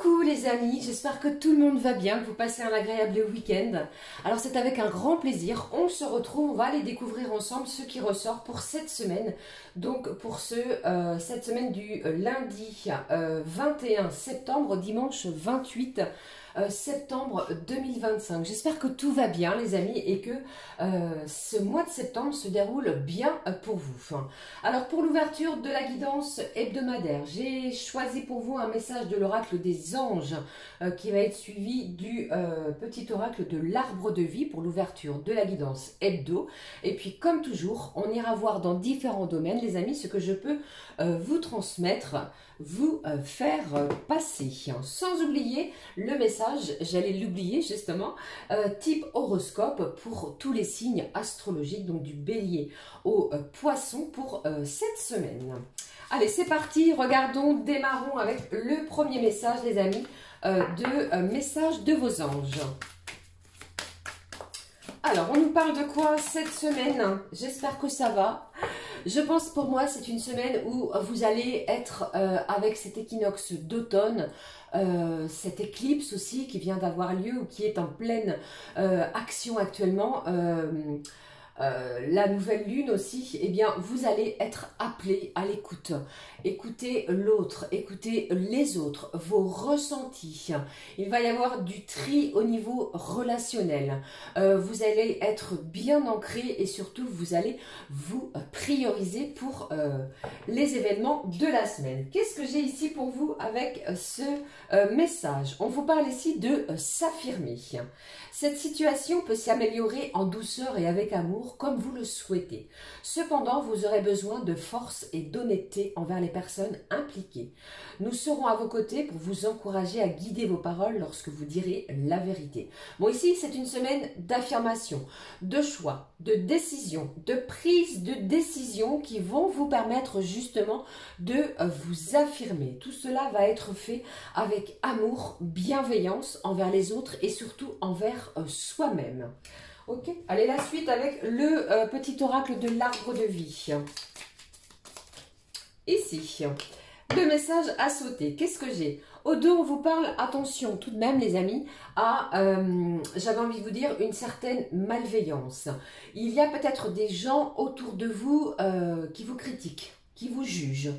Coucou les amis, j'espère que tout le monde va bien, que vous passez un agréable week-end. Alors c'est avec un grand plaisir, on se retrouve, on va aller découvrir ensemble ce qui ressort pour cette semaine. Donc pour cette semaine du lundi 21 septembre, dimanche 28 septembre 2025. J'espère que tout va bien les amis et que ce mois de septembre se déroule bien pour vous. Alors pour l'ouverture de la guidance hebdomadaire, j'ai choisi pour vous un message de l'oracle des anges qui va être suivi du petit oracle de l'arbre de vie pour l'ouverture de la guidance hebdo. Et puis comme toujours, on ira voir dans différents domaines les amis ce que je peux vous transmettre, vous faire passer. Sans oublier le message, j'allais l'oublier justement, type horoscope pour tous les signes astrologiques, donc du bélier au poisson pour cette semaine. Allez, c'est parti, regardons, démarrons avec le premier message les amis, message de vos anges. Alors, on nous parle de quoi cette semaine? J'espère que ça va. Je pense pour moi, c'est une semaine où vous allez être avec cet équinoxe d'automne, cette éclipse aussi qui vient d'avoir lieu ou qui est en pleine action actuellement. La nouvelle lune aussi, eh bien, vous allez être appelé à l'écoute. Écoutez l'autre, écoutez les autres, vos ressentis. Il va y avoir du tri au niveau relationnel. Vous allez être bien ancré et surtout, vous allez vous prioriser pour les événements de la semaine. Qu'est-ce que j'ai ici pour vous avec ce message? On vous parle ici de s'affirmer. Cette situation peut s'améliorer en douceur et avec amour comme vous le souhaitez. Cependant, vous aurez besoin de force et d'honnêteté envers les personnes impliquées. Nous serons à vos côtés pour vous encourager à guider vos paroles lorsque vous direz la vérité. Bon, ici, c'est une semaine d'affirmation, de choix, de décision, de prise de décision qui vont vous permettre justement de vous affirmer. Tout cela va être fait avec amour, bienveillance envers les autres et surtout envers soi-même. Ok, allez, la suite avec le petit oracle de l'arbre de vie. Ici, le message à sauter. Qu'est-ce que j'ai? Au dos, on vous parle, attention tout de même les amis, à, j'avais envie de vous dire, une certaine malveillance. Il y a peut-être des gens autour de vous qui vous critiquent, qui vous jugent,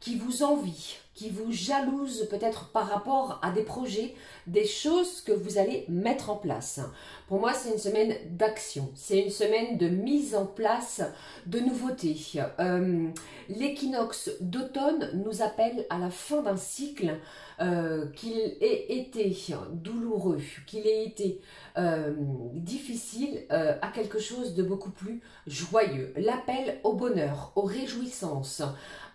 qui vous envient, qui vous jalousent peut-être par rapport à des projets, des choses que vous allez mettre en place. Pour moi, c'est une semaine d'action, c'est une semaine de mise en place de nouveautés. L'équinoxe d'automne nous appelle à la fin d'un cycle qu'il ait été douloureux, qu'il ait été difficile à quelque chose de beaucoup plus joyeux. L'appel au bonheur, aux réjouissances,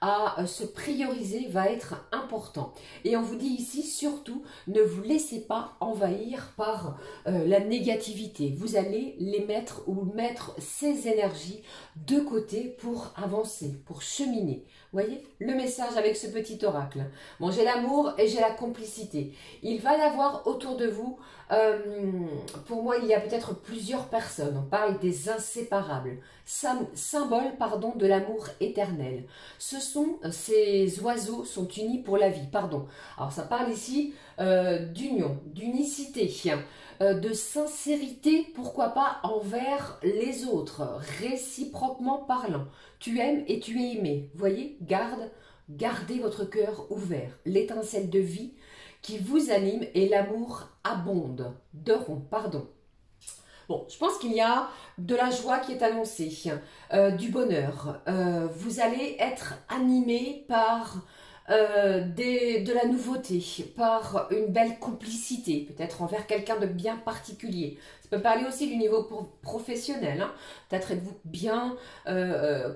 à se prioriser va être important. Et on vous dit ici, surtout, ne vous laissez pas envahir par la négativité. Vous allez les mettre ou mettre ces énergies de côté pour avancer, pour cheminer. Vous voyez le message avec ce petit oracle. Bon, j'ai l'amour et j'ai la complicité. Il va y avoir autour de vous, pour moi, il y a peut-être plusieurs personnes. On parle des inséparables. Symbole, pardon, de l'amour éternel. Ces oiseaux sont unis pour la vie, pardon. Alors, ça parle ici d'union, d'unicité, de sincérité, pourquoi pas, envers les autres, réciproquement parlant. Tu aimes et tu es aimé. Vous voyez, gardez votre cœur ouvert. L'étincelle de vie qui vous anime et l'amour abonde. Bon, je pense qu'il y a de la joie qui est annoncée, du bonheur. Vous allez être animé par de la nouveauté, par une belle complicité, peut-être envers quelqu'un de bien particulier. Ça peut parler aussi du niveau professionnel. Hein. Peut-être êtes-vous bien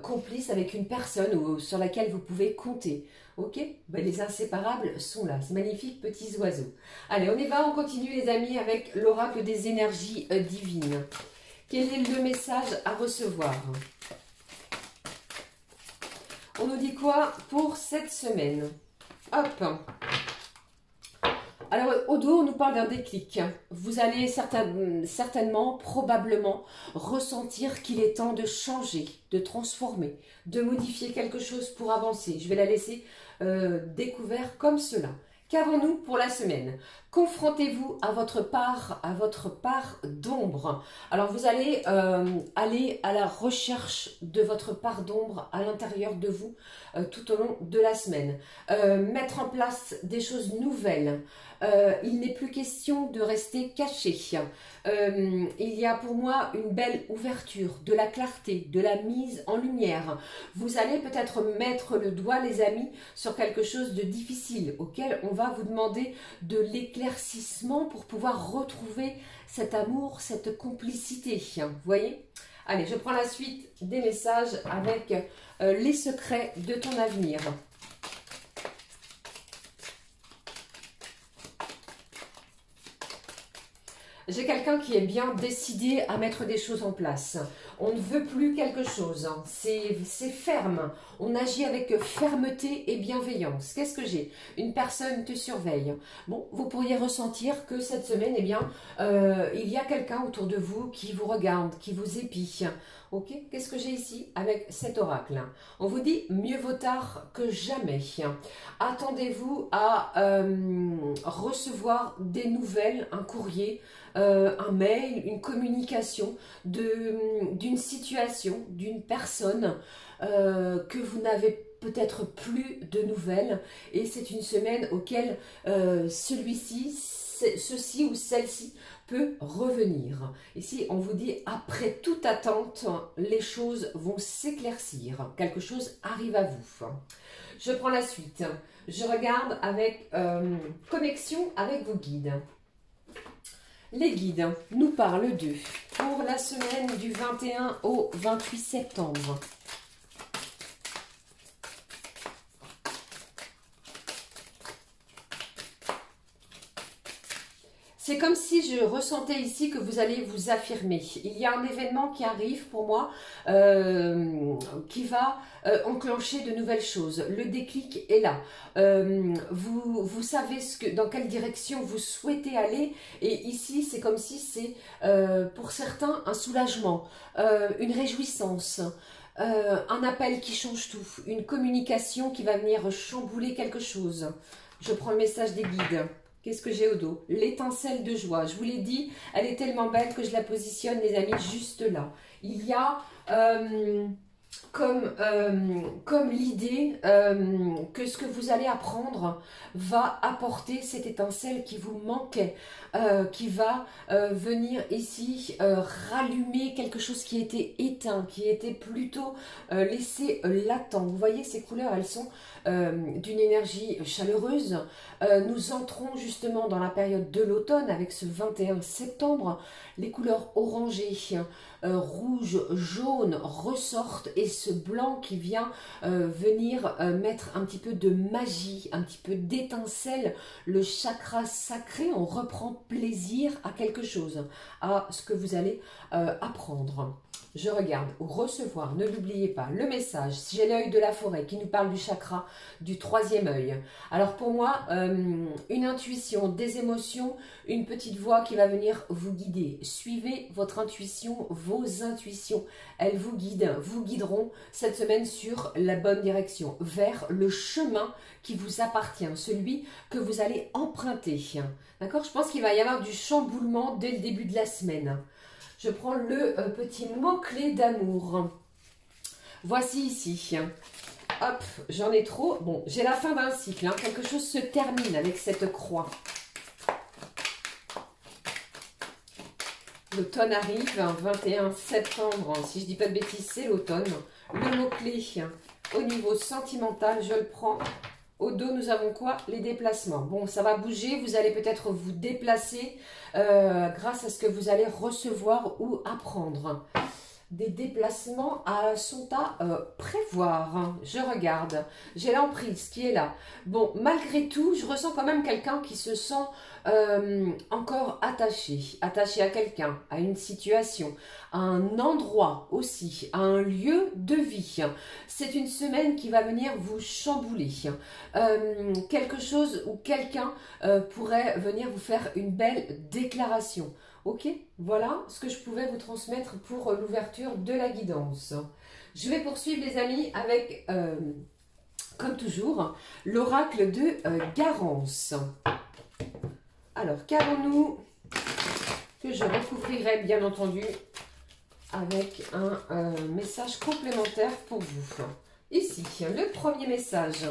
complice avec une personne sur laquelle vous pouvez compter. Ok, ben, les inséparables sont là. C'est magnifique, petits oiseaux. Allez, on y va, on continue les amis avec l'oracle des énergies divines. Quel est le message à recevoir? On nous dit quoi pour cette semaine? Hop. Alors, au dos, on nous parle d'un déclic. Vous allez certainement, probablement, ressentir qu'il est temps de changer, de transformer, de modifier quelque chose pour avancer. Je vais la laisser découverte comme cela. Qu'avons-nous pour la semaine? Confrontez-vous à votre part d'ombre. Alors vous allez aller à la recherche de votre part d'ombre à l'intérieur de vous tout au long de la semaine. Mettre en place des choses nouvelles. Il n'est plus question de rester caché. Il y a pour moi une belle ouverture, de la clarté, de la mise en lumière. Vous allez peut-être mettre le doigt, les amis, sur quelque chose de difficile auquel on va vous demander de l'éclaircissement pour pouvoir retrouver cet amour, cette complicité. Vous voyez? Allez, je prends la suite des messages avec les secrets de ton avenir. J'ai quelqu'un qui est bien décidé à mettre des choses en place. On ne veut plus quelque chose. C'est ferme. On agit avec fermeté et bienveillance. Qu'est-ce que j'ai? Une personne te surveille. Bon, vous pourriez ressentir que cette semaine, eh bien, il y a quelqu'un autour de vous qui vous regarde, qui vous épie. Ok, qu'est-ce que j'ai ici avec cet oracle? On vous dit mieux vaut tard que jamais. Attendez-vous à recevoir des nouvelles, un courrier, un mail, une communication d'une situation, d'une personne que vous n'avez peut-être plus de nouvelles. Et c'est une semaine auquel ceci ou celle-ci peut revenir. Ici, on vous dit, après toute attente, les choses vont s'éclaircir. Quelque chose arrive à vous. Je prends la suite. Je regarde avec connexion avec vos guides. Les guides nous parlent d'eux pour la semaine du 21 au 28 septembre. C'est comme si je ressentais ici que vous allez vous affirmer. Il y a un événement qui arrive pour moi, qui va enclencher de nouvelles choses. Le déclic est là. Vous savez dans quelle direction vous souhaitez aller. Et ici, c'est comme si c'est pour certains un soulagement, une réjouissance. Un appel qui change tout. Une communication qui va venir chambouler quelque chose. Je prends le message des guides. Qu'est-ce que j'ai au dos? L'étincelle de joie. Je vous l'ai dit, elle est tellement belle que je la positionne, les amis, juste là. Il y a comme l'idée que ce que vous allez apprendre va apporter cette étincelle qui vous manquait, qui va venir ici rallumer quelque chose qui était éteint, qui était plutôt laissé latent. Vous voyez, ces couleurs, elles sont d'une énergie chaleureuse. Nous entrons justement dans la période de l'automne avec ce 21 septembre. Les couleurs orangées, rouge, jaune ressortent et ce blanc qui vient venir mettre un petit peu de magie, un petit peu d'étincelle, le chakra sacré. On reprend plaisir à quelque chose, à ce que vous allez apprendre. Je regarde ou recevoir, ne l'oubliez pas, le message. Si j'ai l'œil de la forêt qui nous parle du chakra du troisième œil. Alors pour moi, une intuition, des émotions, une petite voix qui va venir vous guider. Suivez votre intuition, vos intuitions. Elles vous guident, vous guideront cette semaine sur la bonne direction, vers le chemin qui vous appartient, celui que vous allez emprunter. D'accord? Je pense qu'il va y avoir du chamboulement dès le début de la semaine. Je prends le petit mot-clé d'amour. Voici ici. Hop, j'en ai trop. Bon, j'ai la fin d'un cycle. Hein. Quelque chose se termine avec cette croix. L'automne arrive, 21 septembre. Si je ne dis pas de bêtises, c'est l'automne. Le mot-clé au niveau sentimental, je le prends. Au dos, nous avons quoi? Les déplacements. Bon, ça va bouger. Vous allez peut-être vous déplacer grâce à ce que vous allez recevoir ou apprendre. Des déplacements sont à prévoir. Hein. Je regarde. J'ai l'emprise qui est là. Bon, malgré tout, je ressens quand même quelqu'un qui se sent encore attaché. Attaché à quelqu'un, à une situation, à un endroit aussi, à un lieu de vie. C'est une semaine qui va venir vous chambouler. Quelque chose ou quelqu'un pourrait venir vous faire une belle déclaration. Ok, voilà ce que je pouvais vous transmettre pour l'ouverture de la guidance. Je vais poursuivre les amis avec comme toujours, l'oracle de Garance. Alors, qu'avons-nous que je recouvrirai bien entendu avec un message complémentaire pour vous. Ici, le premier message.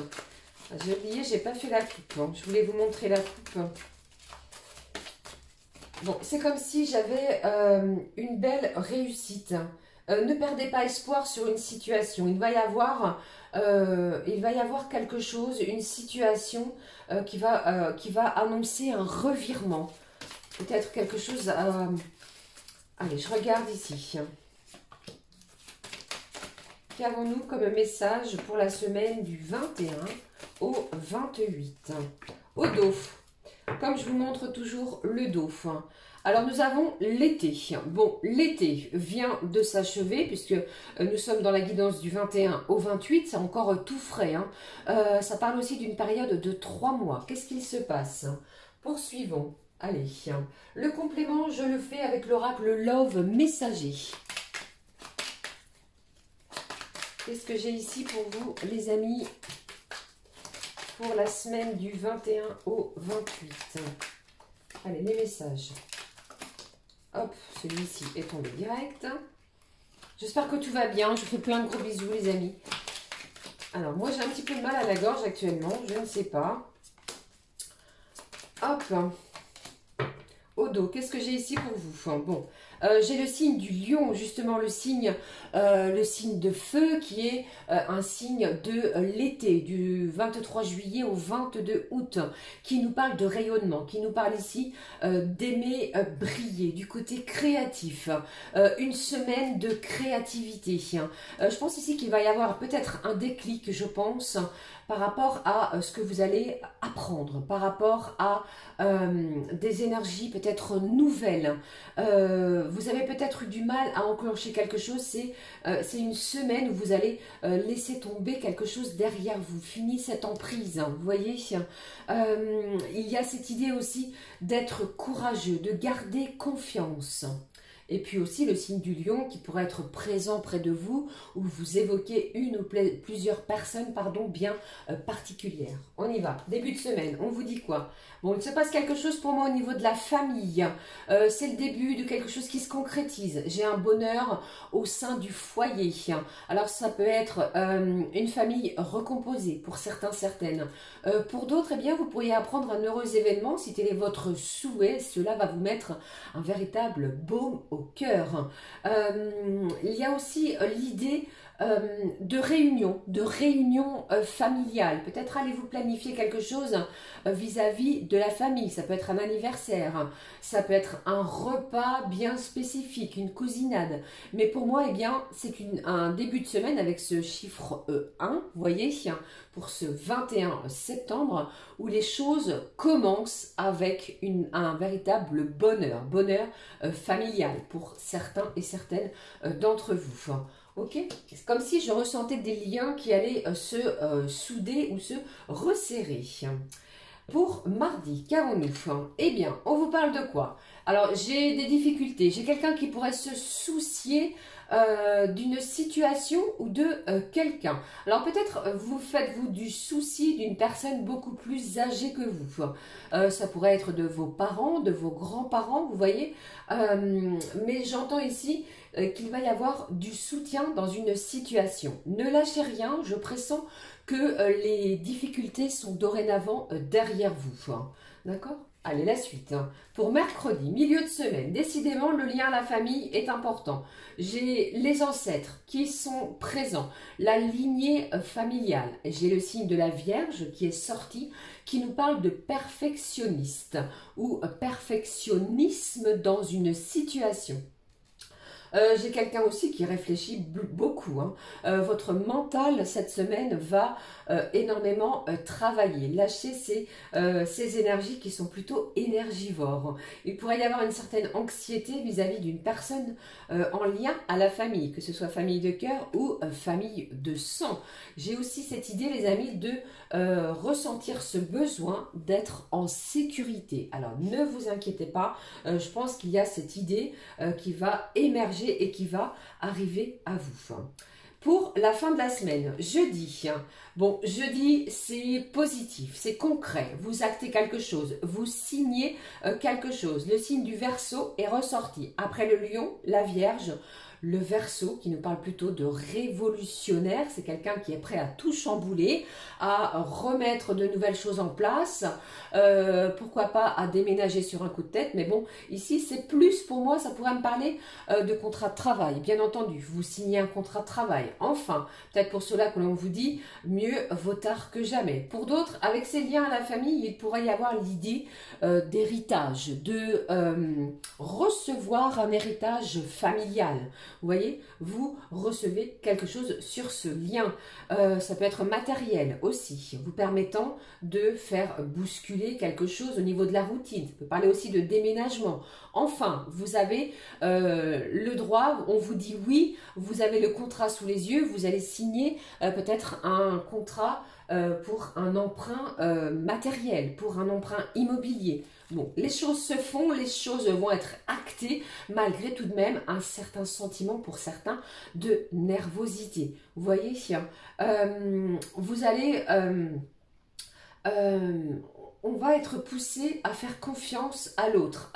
J'ai oublié, j'ai pas fait la coupe. Je voulais vous montrer la coupe. Bon, c'est comme si j'avais une belle réussite. Ne perdez pas espoir sur une situation. Il va y avoir quelque chose, une situation qui va annoncer un revirement. Peut-être quelque chose... Allez, je regarde ici. Qu'avons-nous comme message pour la semaine du 21 au 28? Au dos. Comme je vous montre toujours le dos. Alors, nous avons l'été. Bon, l'été vient de s'achever puisque nous sommes dans la guidance du 21 au 28. C'est encore tout frais. Hein. Ça parle aussi d'une période de 3 mois. Qu'est-ce qu'il se passe? Poursuivons. Allez. Le complément, je le fais avec l'oracle Love Messager. Qu'est-ce que j'ai ici pour vous, les amis, pour la semaine du 21 au 28? Allez, les messages. Hop, celui-ci est tombé direct. J'espère que tout va bien. Je vous fais plein de gros bisous, les amis. Alors, moi, j'ai un petit peu de mal à la gorge actuellement. Je ne sais pas. Hop. Au dos, qu'est-ce que j'ai ici pour vous? Bon, j'ai le signe du lion, justement le signe de feu qui est un signe de l'été, du 23 juillet au 22 août, qui nous parle de rayonnement, qui nous parle ici d'aimer briller, du côté créatif, une semaine de créativité. Je pense ici qu'il va y avoir peut-être un déclic, je pense, par rapport à ce que vous allez apprendre, par rapport à des énergies peut-être nouvelles. Vous avez peut-être eu du mal à enclencher quelque chose. C'est une semaine où vous allez laisser tomber quelque chose derrière vous. Fini cette emprise, hein, vous voyez. Il y a cette idée aussi d'être courageux, de garder confiance. Et puis aussi le signe du lion qui pourrait être présent près de vous ou vous évoquez une ou plusieurs personnes bien particulières. On y va. Début de semaine, on vous dit quoi? Bon, il se passe quelque chose pour moi au niveau de la famille. C'est le début de quelque chose qui se concrétise. J'ai un bonheur au sein du foyer. Alors ça peut être une famille recomposée pour certains, certaines. Pour d'autres, eh bien, vous pourriez apprendre un heureux événement si tel est votre souhait. Cela va vous mettre un véritable baume au cœur. Il y a aussi l'idée de réunion familiale. Peut-être allez-vous planifier quelque chose vis-à-vis de la famille. Ça peut être un anniversaire, ça peut être un repas bien spécifique, une cousinade. Mais pour moi, eh bien, c'est un début de semaine avec ce chiffre 1, vous voyez, pour ce 21 septembre, où les choses commencent avec un véritable bonheur familial pour certains et certaines d'entre vous. Ok, c'est comme si je ressentais des liens qui allaient se souder ou se resserrer. Pour mardi, qu'avons-nous? Eh bien, on vous parle de quoi? Alors, j'ai des difficultés. J'ai quelqu'un qui pourrait se soucier d'une situation ou de quelqu'un. Alors, peut-être vous faites-vous du souci d'une personne beaucoup plus âgée que vous. Ça pourrait être de vos parents, de vos grands-parents, vous voyez. Mais j'entends ici qu'il va y avoir du soutien dans une situation. Ne lâchez rien, je pressens que les difficultés sont dorénavant derrière vous. D'accord? Allez, la suite. Pour mercredi, milieu de semaine, décidément, le lien à la famille est important. J'ai les ancêtres qui sont présents, la lignée familiale. J'ai le signe de la Vierge qui est sorti, qui nous parle de perfectionniste ou perfectionnisme dans une situation. J'ai quelqu'un aussi qui réfléchit beaucoup. Votre mental cette semaine va énormément travailler. Lâcher ces énergies qui sont plutôt énergivores. Il pourrait y avoir une certaine anxiété vis-à-vis d'une personne en lien à la famille, que ce soit famille de cœur ou famille de sang. J'ai aussi cette idée, les amis, de ressentir ce besoin d'être en sécurité. Alors ne vous inquiétez pas, je pense qu'il y a cette idée qui va émerger et qui va arriver à vous. Pour la fin de la semaine, jeudi, Bon, jeudi, c'est positif, c'est concret. Vous actez quelque chose, vous signez quelque chose. Le signe du Verseau est ressorti. Après le Lion, la Vierge, le Verseau qui nous parle plutôt de révolutionnaire. C'est quelqu'un qui est prêt à tout chambouler, à remettre de nouvelles choses en place. Pourquoi pas à déménager sur un coup de tête. Mais bon, ici, c'est plus pour moi, ça pourrait me parler de contrat de travail. Bien entendu, vous signez un contrat de travail. Enfin, peut-être pour cela que l'on vous dit mieux vaut tard que jamais. Pour d'autres, avec ces liens à la famille, il pourrait y avoir l'idée d'héritage, de recevoir un héritage familial. Vous voyez, vous recevez quelque chose sur ce lien. Ça peut être matériel aussi, vous permettant de faire bousculer quelque chose au niveau de la routine. Ça peut parler aussi de déménagement. Enfin, vous avez le droit, on vous dit oui, vous avez le contrat sous les yeux, vous allez signer peut-être un contrat pour un emprunt matériel, pour un emprunt immobilier. Bon, les choses se font, les choses vont être actées, malgré tout de même un certain sentiment pour certains de nervosité. Vous voyez, vous allez... on va être poussé à faire confiance à l'autre,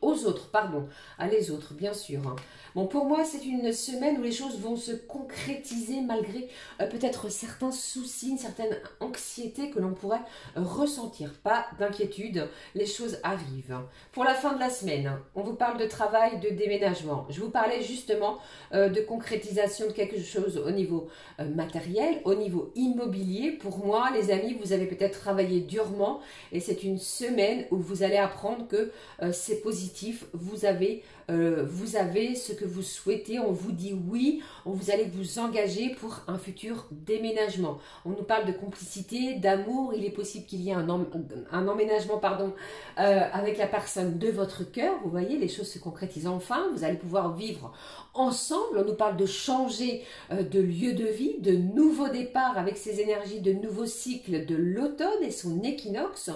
aux autres, pardon, à les autres, bien sûr. Hein. Bon, pour moi, c'est une semaine où les choses vont se concrétiser malgré peut-être certains soucis, une certaine anxiété que l'on pourrait ressentir. Pas d'inquiétude, les choses arrivent. Pour la fin de la semaine, on vous parle de travail, de déménagement. Je vous parlais justement de concrétisation de quelque chose au niveau matériel, au niveau immobilier. Pour moi, les amis, vous avez peut-être travaillé durement et c'est une semaine où vous allez apprendre que c'est positif, vous avez ce que vous souhaitez, on vous dit oui, vous allez vous engager pour un futur déménagement. On nous parle de complicité, d'amour, il est possible qu'il y ait un emménagement pardon, avec la personne de votre cœur, vous voyez, les choses se concrétisent enfin, vous allez pouvoir vivre ensemble, on nous parle de changer de lieu de vie, de nouveaux départs avec ces énergies de nouveaux cycles de l'automne et son équinoxe,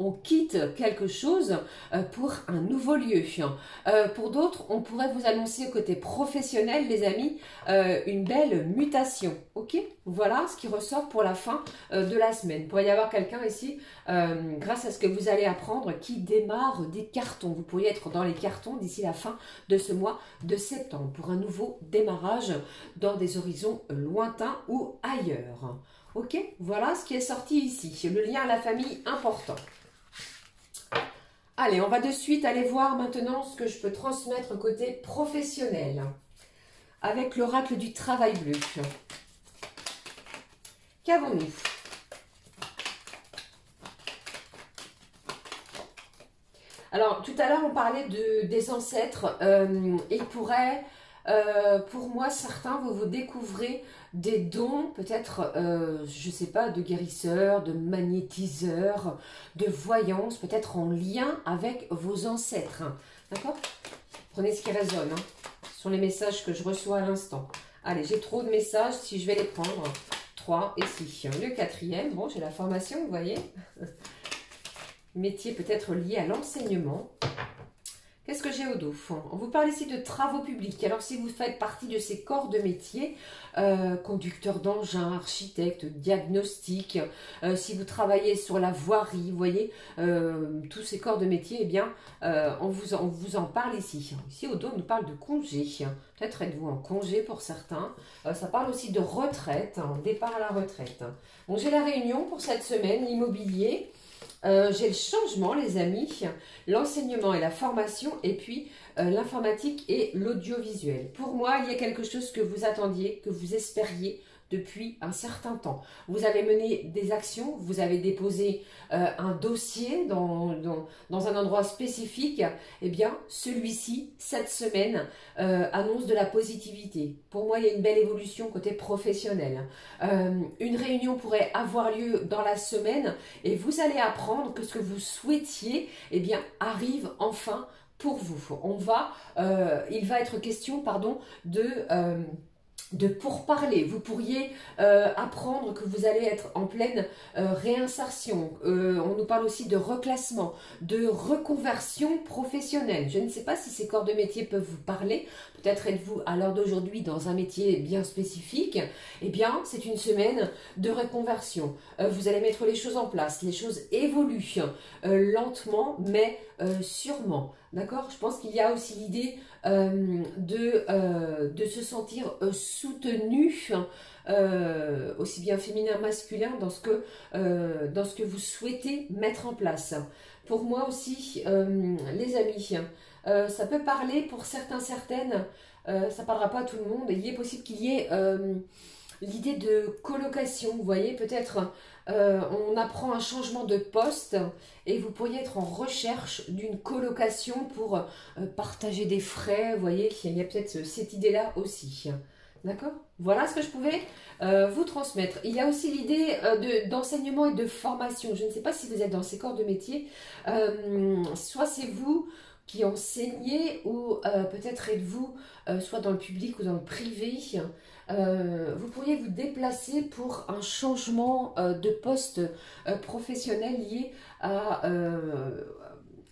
on quitte quelque chose pour un nouveau lieu. Pour d'autres, on pourrait vous annoncer au côté professionnel, les amis, une belle mutation. Ok, voilà ce qui ressort pour la fin de la semaine. Il pourrait y avoir quelqu'un ici, grâce à ce que vous allez apprendre, qui démarre des cartons. Vous pourriez être dans les cartons d'ici la fin de ce mois de septembre pour un nouveau démarrage dans des horizons lointains ou ailleurs. Ok, voilà ce qui est sorti ici. Le lien à la famille important. Allez, on va de suite aller voir maintenant ce que je peux transmettre côté professionnel avec l'oracle du travail bleu. Qu'avons-nous? Alors, tout à l'heure, on parlait des ancêtres. Il pourrait, pour moi, certains, vous découvrez des dons, peut-être, je ne sais pas, de guérisseur, de magnétiseur, de voyance, peut-être en lien avec vos ancêtres. Hein. D'accord? Prenez ce qui résonne. Hein. Ce sont les messages que je reçois à l'instant. Allez, j'ai trop de messages, si je vais les prendre. 3 et 6. Le quatrième, bon, j'ai la formation, vous voyez. Métier peut-être lié à l'enseignement. Qu'est-ce que j'ai au dos? On vous parle ici de travaux publics. Alors, si vous faites partie de ces corps de métier, conducteur d'engins, architecte, diagnostic, si vous travaillez sur la voirie, vous voyez, tous ces corps de métier, eh bien, on vous en parle ici. Ici, au dos, on nous parle de congé. Peut-être êtes-vous en congé pour certains. Ça parle aussi de retraite, départ à la retraite. Bon, j'ai la réunion pour cette semaine, l'immobilier. J'ai le changement, les amis, l'enseignement et la formation, et puis l'informatique et l'audiovisuel. Pour moi, il y a quelque chose que vous attendiez, que vous espériez depuis un certain temps. Vous avez mené des actions, vous avez déposé un dossier dans un endroit spécifique. Eh bien, celui-ci, cette semaine, annonce de la positivité. Pour moi, il y a une belle évolution côté professionnel. Une réunion pourrait avoir lieu dans la semaine et vous allez apprendre que ce que vous souhaitiez, eh bien, arrive enfin pour vous. Il va être question, pardon, de pourparlers. Vous pourriez apprendre que vous allez être en pleine réinsertion. On nous parle aussi de reclassement, de reconversion professionnelle. Je ne sais pas si ces corps de métier peuvent vous parler. Peut-être êtes-vous à l'heure d'aujourd'hui dans un métier bien spécifique. Eh bien, c'est une semaine de reconversion. Vous allez mettre les choses en place. Les choses évoluent lentement, mais sûrement. D'accord? Je pense qu'il y a aussi l'idée de se sentir soutenu, aussi bien féminin, masculin, dans ce que vous souhaitez mettre en place. Pour moi aussi, les amis, ça peut parler pour certains, certaines, ça ne parlera pas à tout le monde. Il est possible qu'il y ait l'idée de colocation, vous voyez, peut-être on apprend un changement de poste et vous pourriez être en recherche d'une colocation pour partager des frais, vous voyez, il y a peut-être cette idée-là aussi. D'accord? Voilà ce que je pouvais vous transmettre. Il y a aussi l'idée d'enseignement et de formation. Je ne sais pas si vous êtes dans ces corps de métier, soit c'est vous qui enseignez ou peut-être êtes-vous soit dans le public ou dans le privé. Vous pourriez vous déplacer pour un changement de poste professionnel lié à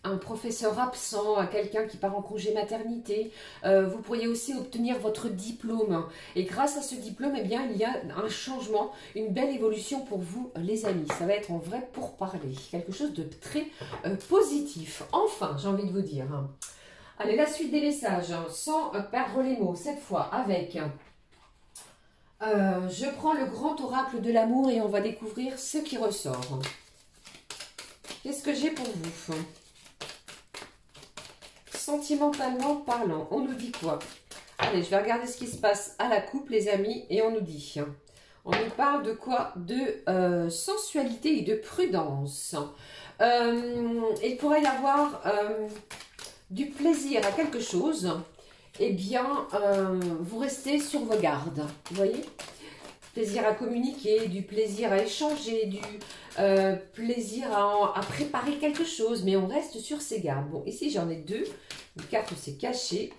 un professeur absent, à quelqu'un qui part en congé maternité. Vous pourriez aussi obtenir votre diplôme. Et grâce à ce diplôme, eh bien, il y a un changement, une belle évolution pour vous, les amis. Ça va être en vrai pourparler. Quelque chose de très positif. Enfin, j'ai envie de vous dire. Allez, la suite des messages, sans perdre les mots, cette fois avec... je prends le grand oracle de l'amour et on va découvrir ce qui ressort. Qu'est-ce que j'ai pour vous? Sentimentalement parlant, on nous dit quoi? Allez, je vais regarder ce qui se passe à la coupe, les amis, et on nous dit... On nous parle de quoi? De sensualité et de prudence. Il pourrait y avoir du plaisir à quelque chose. Eh bien, vous restez sur vos gardes. Vous voyez? Plaisir à communiquer, du plaisir à échanger, du plaisir à préparer quelque chose. Mais on reste sur ses gardes. Bon, ici, j'en ai deux. Une carte s'est cachée.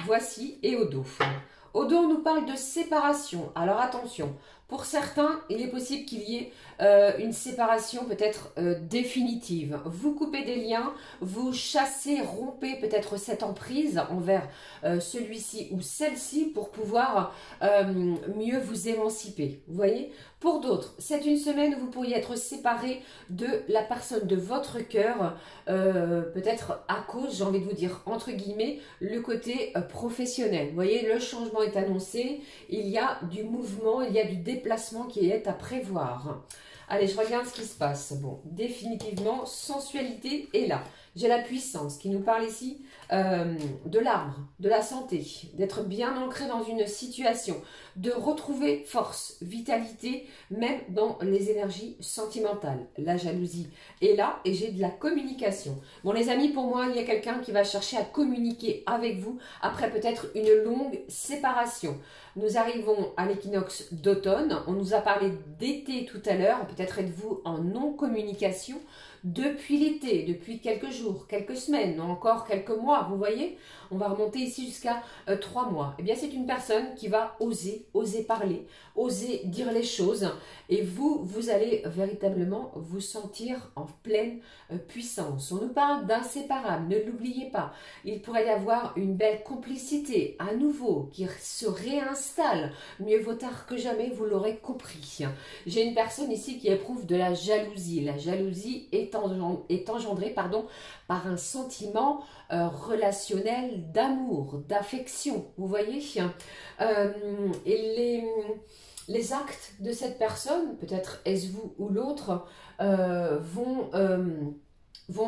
Voici, et au dos. Au dos, on nous parle de séparation. Alors attention, pour certains, il est possible qu'il y ait une séparation peut-être définitive. Vous coupez des liens, vous chassez, rompez peut-être cette emprise envers celui-ci ou celle-ci pour pouvoir mieux vous émanciper. Vous voyez? Pour d'autres, c'est une semaine où vous pourriez être séparé de la personne de votre cœur, peut-être à cause, j'ai envie de vous dire, entre guillemets, le côté professionnel. Vous voyez, le changement est annoncé, il y a du mouvement, il y a du déplacement qui est à prévoir. Allez, je regarde ce qui se passe. Bon, définitivement, sensualité est là. J'ai la puissance qui nous parle ici de l'arbre, de la santé, d'être bien ancré dans une situation, de retrouver force, vitalité, même dans les énergies sentimentales. La jalousie est là et j'ai de la communication. Bon les amis, pour moi, il y a quelqu'un qui va chercher à communiquer avec vous après peut-être une longue séparation. Nous arrivons à l'équinoxe d'automne. On nous a parlé d'été tout à l'heure. Peut-être êtes-vous en non-communication depuis l'été, depuis quelques jours, quelques semaines, encore quelques mois, vous voyez? On va remonter ici jusqu'à 3 mois. Eh bien, c'est une personne qui va oser parler, oser dire les choses. Et vous allez véritablement vous sentir en pleine puissance. On nous parle d'inséparable, ne l'oubliez pas. Il pourrait y avoir une belle complicité à nouveau qui se réinstalle. Mieux vaut tard que jamais, vous l'aurez compris. J'ai une personne ici qui éprouve de la jalousie. La jalousie est engendrée par un sentiment relationnel d'amour, d'affection, vous voyez. Et les actes de cette personne, peut-être est-ce vous ou l'autre, vont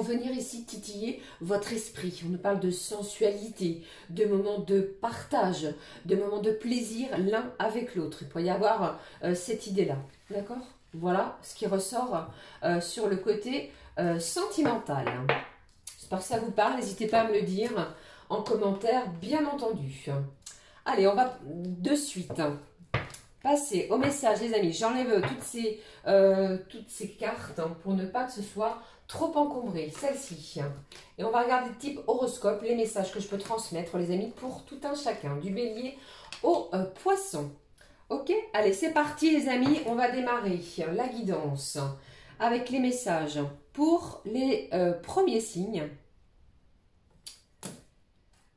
venir ici titiller votre esprit. On nous parle de sensualité, de moments de partage, de moments de plaisir l'un avec l'autre. Il pourrait y avoir cette idée-là, d'accord? Voilà ce qui ressort sur le côté sentimental. J'espère que ça vous parle. N'hésitez pas à me le dire en commentaire, bien entendu. Allez, on va de suite passer au message, les amis. J'enlève toutes ces cartes pour ne pas que ce soit trop encombré. Celle-ci. Et on va regarder type horoscope, les messages que je peux transmettre, les amis, pour tout un chacun. Du bélier aux poissons. Ok, allez, c'est parti les amis, on va démarrer la guidance avec les messages pour les premiers signes.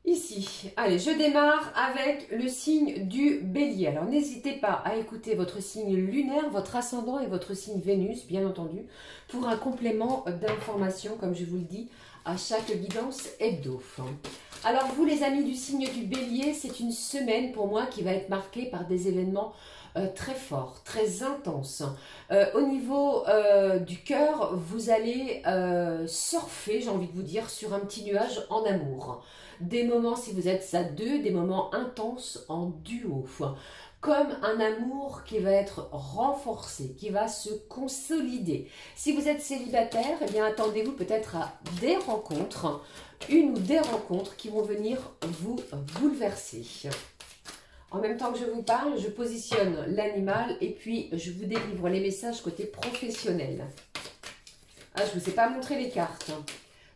Ici, allez, je démarre avec le signe du Bélier. Alors, n'hésitez pas à écouter votre signe lunaire, votre ascendant et votre signe Vénus, bien entendu, pour un complément d'information, comme je vous le dis, à chaque guidance hebdo. Alors, vous les amis du signe du Bélier, c'est une semaine pour moi qui va être marquée par des événements très forts, très intenses. Au niveau du cœur, vous allez surfer, j'ai envie de vous dire, sur un petit nuage en amour. Des moments, si vous êtes à deux, des moments intenses en duo. Comme un amour qui va être renforcé, qui va se consolider. Si vous êtes célibataire, eh bien attendez-vous peut-être à des rencontres, une ou des rencontres qui vont venir vous bouleverser. En même temps que je vous parle, je positionne l'animal et puis je vous délivre les messages côté professionnel. Ah, je ne vous ai pas montré les cartes.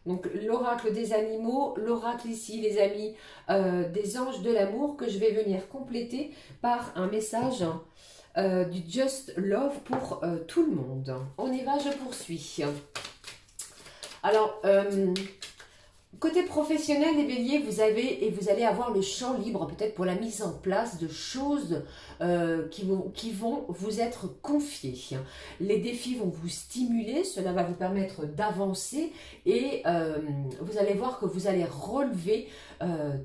Donc l'oracle des animaux, l'oracle ici les amis des anges de l'amour que je vais venir compléter par un message du Just Love pour tout le monde. On y va, je poursuis. Alors, côté professionnel, les béliers, vous allez avoir le champ libre peut-être pour la mise en place de choses qui vont vous être confiées. Les défis vont vous stimuler, cela va vous permettre d'avancer et vous allez voir que vous allez relever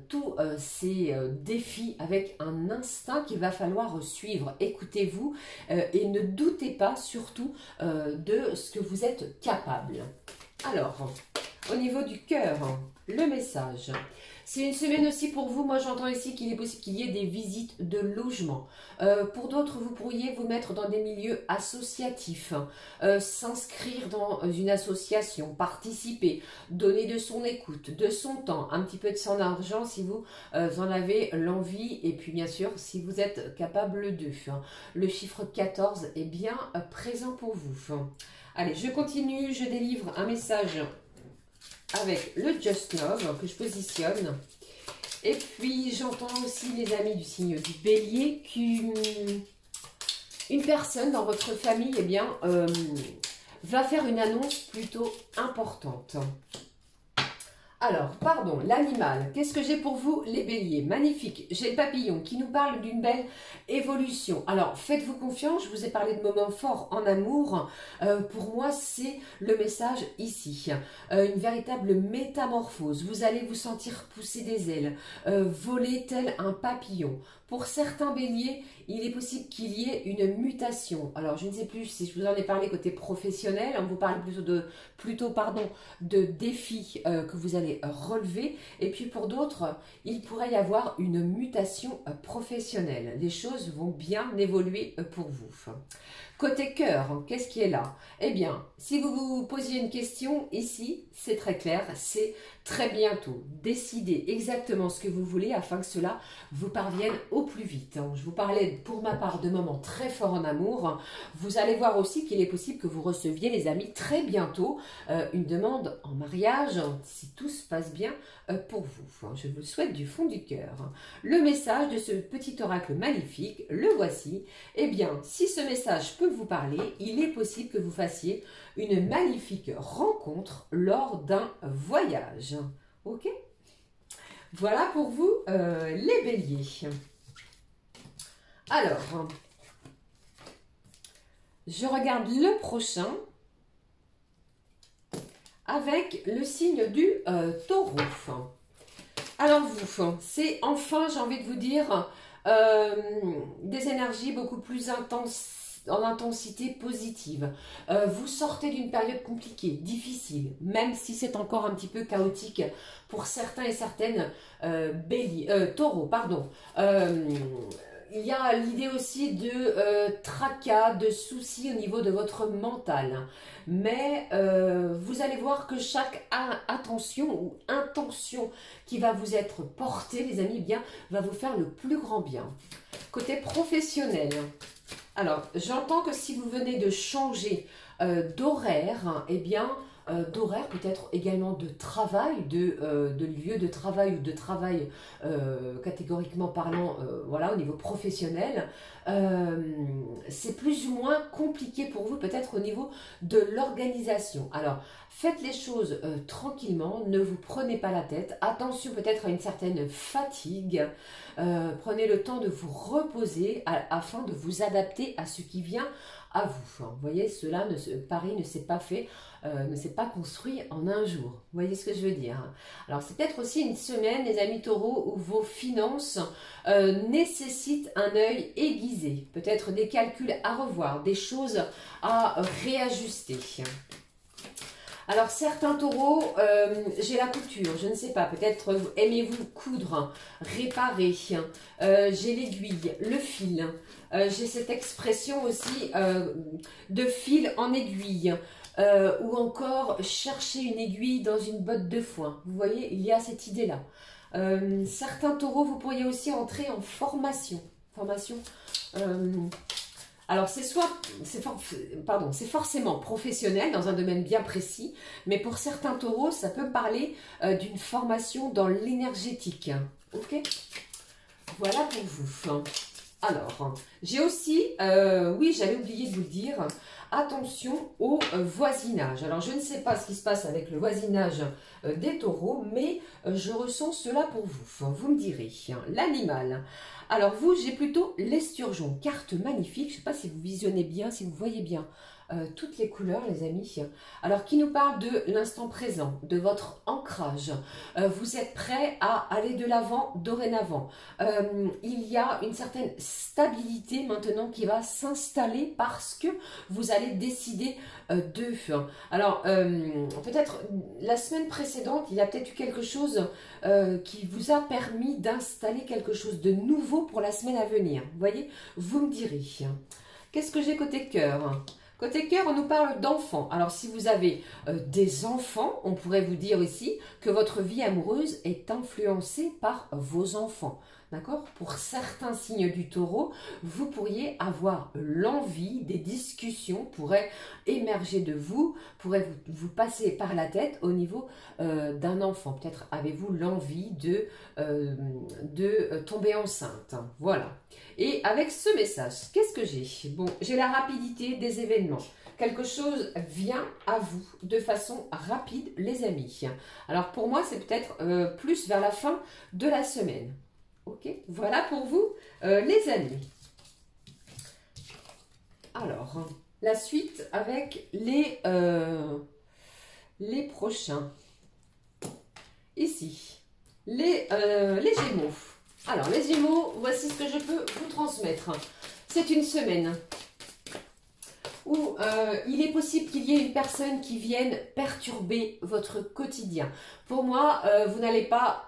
tous ces défis avec un instinct qu'il va falloir suivre. Écoutez-vous et ne doutez pas surtout de ce que vous êtes capable. Alors, au niveau du cœur, le message. C'est une semaine aussi pour vous. Moi, j'entends ici qu'il est possible qu'il y ait des visites de logement. Pour d'autres, vous pourriez vous mettre dans des milieux associatifs, s'inscrire dans une association, participer, donner de son écoute, de son temps, un petit peu de son argent si vous en avez l'envie. Et puis, bien sûr, si vous êtes capable de. Le chiffre 14 est bien présent pour vous. Allez, je continue. Je délivre un message avec le Just Love que je positionne. Et puis j'entends aussi les amis du signe du Bélier qu'une personne dans votre famille eh bien, va faire une annonce plutôt importante. Alors, pardon, l'animal, qu'est-ce que j'ai pour vous les béliers? Magnifique, j'ai le papillon qui nous parle d'une belle évolution. Alors, faites-vous confiance, je vous ai parlé de moments forts en amour. Pour moi, c'est le message ici. Une véritable métamorphose. Vous allez vous sentir pousser des ailes, voler tel un papillon. Pour certains béliers, il est possible qu'il y ait une mutation. Alors, je ne sais plus si je vous en ai parlé côté professionnel. On vous parle plutôt de défis que vous allez relever. Et puis pour d'autres, il pourrait y avoir une mutation professionnelle. Les choses vont bien évoluer pour vous. Côté cœur, qu'est-ce qui est là? Eh bien, si vous vous posiez une question ici, c'est très clair, c'est très bientôt. Décidez exactement ce que vous voulez afin que cela vous parvienne au plus vite. Je vous parlais pour ma part de moments très forts en amour. Vous allez voir aussi qu'il est possible que vous receviez, les amis, très bientôt une demande en mariage, si tout se passe bien pour vous. Je vous le souhaite du fond du cœur. Le message de ce petit oracle magnifique, le voici. Eh bien, si ce message peut vous parler, il est possible que vous fassiez une magnifique rencontre lors d'un voyage. Ok? Voilà pour vous les béliers. Alors, je regarde le prochain avec le signe du taureau. Alors vous, c'est enfin, j'ai envie de vous dire, des énergies beaucoup plus intenses, en intensité positive. Vous sortez d'une période compliquée, difficile, même si c'est encore un petit peu chaotique pour certains et certaines taureaux, pardon. Il y a l'idée aussi de tracas, de soucis au niveau de votre mental. Mais vous allez voir que chaque attention ou intention qui va vous être portée, les amis, eh bien, va vous faire le plus grand bien. Côté professionnel, alors j'entends que si vous venez de changer d'horaire, eh bien, d'horaire, peut-être également de travail, de lieu de travail ou de travail catégoriquement parlant, voilà, au niveau professionnel. C'est plus ou moins compliqué pour vous, peut-être au niveau de l'organisation. Alors, faites les choses tranquillement, ne vous prenez pas la tête. Attention peut-être à une certaine fatigue. Prenez le temps de vous reposer afin de vous adapter à ce qui vient à vous. Vous voyez, Paris ne s'est pas fait, ne s'est pas construit en un jour. Vous voyez ce que je veux dire? Alors, c'est peut-être aussi une semaine, les amis taureaux, où vos finances nécessitent un œil aiguisé. Peut-être des calculs à revoir, des choses à réajuster. Alors, certains taureaux, j'ai la couture, je ne sais pas, peut-être aimez-vous coudre, réparer, j'ai l'aiguille, le fil, j'ai cette expression aussi de fil en aiguille, ou encore chercher une aiguille dans une botte de foin. Vous voyez, il y a cette idée-là. Certains taureaux, vous pourriez aussi entrer en formation. Alors, c'est forcément professionnel dans un domaine bien précis, mais pour certains taureaux, ça peut parler d'une formation dans l'énergétique. Ok? Voilà pour vous. Alors, j'ai aussi, oui, j'avais oublié de vous le dire, attention au voisinage. Alors, je ne sais pas ce qui se passe avec le voisinage des taureaux, mais je ressens cela pour vous. Vous me direz, l'animal. Alors vous, j'ai plutôt l'esturgeon, carte magnifique. Je ne sais pas si vous visionnez bien, si vous voyez bien toutes les couleurs, les amis. Alors, qui nous parle de l'instant présent, de votre ancrage. Vous êtes prêt à aller de l'avant dorénavant. Il y a une certaine stabilité maintenant qui va s'installer parce que vous allez décider de. Alors, peut-être la semaine précédente, il y a peut-être eu quelque chose qui vous a permis d'installer quelque chose de nouveau pour la semaine à venir. Vous voyez, vous me direz. Qu'est-ce que j'ai côté cœur ? Côté cœur, on nous parle d'enfants. Alors, si vous avez des enfants, on pourrait vous dire aussi que votre vie amoureuse est influencée par vos enfants. D'accord? Pour certains signes du taureau, vous pourriez avoir l'envie, des discussions pourraient émerger de vous, pourraient vous passer par la tête au niveau d'un enfant. Peut-être avez-vous l'envie de tomber enceinte. Voilà. Et avec ce message, qu'est-ce que j'ai? Bon, j'ai la rapidité des événements. Quelque chose vient à vous de façon rapide, les amis. Alors pour moi, c'est peut-être plus vers la fin de la semaine. Ok, voilà pour vous, les amis. Alors, la suite avec les prochains. Ici, les Gémeaux. Alors, les Gémeaux, voici ce que je peux vous transmettre. C'est une semaine où il est possible qu'il y ait une personne qui vienne perturber votre quotidien. Pour moi, vous n'allez pas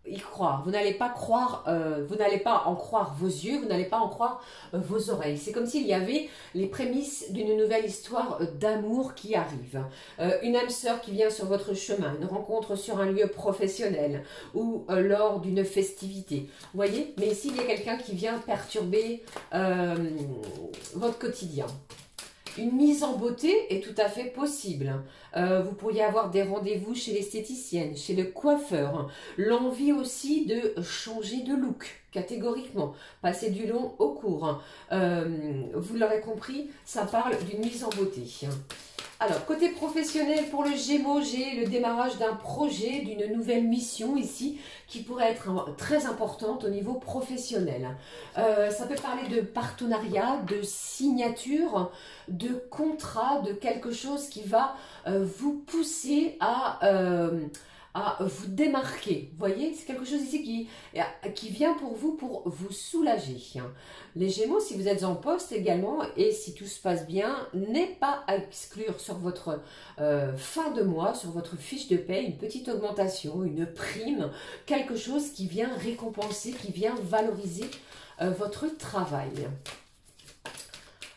y croire, vous n'allez pas croire, vous n'allez pas en croire vos yeux, vous n'allez pas en croire vos oreilles. C'est comme s'il y avait les prémices d'une nouvelle histoire d'amour qui arrive. Une âme sœur qui vient sur votre chemin, une rencontre sur un lieu professionnel ou lors d'une festivité. Vous voyez? Mais ici, il y a quelqu'un qui vient perturber votre quotidien. Une mise en beauté est tout à fait possible. Vous pourriez avoir des rendez-vous chez l'esthéticienne, chez le coiffeur. L'envie aussi de changer de look, catégoriquement. Passer du long au court. Vous l'aurez compris, ça parle d'une mise en beauté. Alors, côté professionnel, pour le Gémeaux, j'ai le démarrage d'un projet, d'une nouvelle mission ici, qui pourrait être très importante au niveau professionnel. Ça peut parler de partenariat, de signature, de contrat, de quelque chose qui va vous pousser à vous démarquer. Vous voyez, c'est quelque chose ici qui vient pour vous soulager. Les Gémeaux, si vous êtes en poste également, et si tout se passe bien, n'est pas à exclure sur votre fin de mois, sur votre fiche de paie, une petite augmentation, une prime, quelque chose qui vient récompenser, qui vient valoriser votre travail.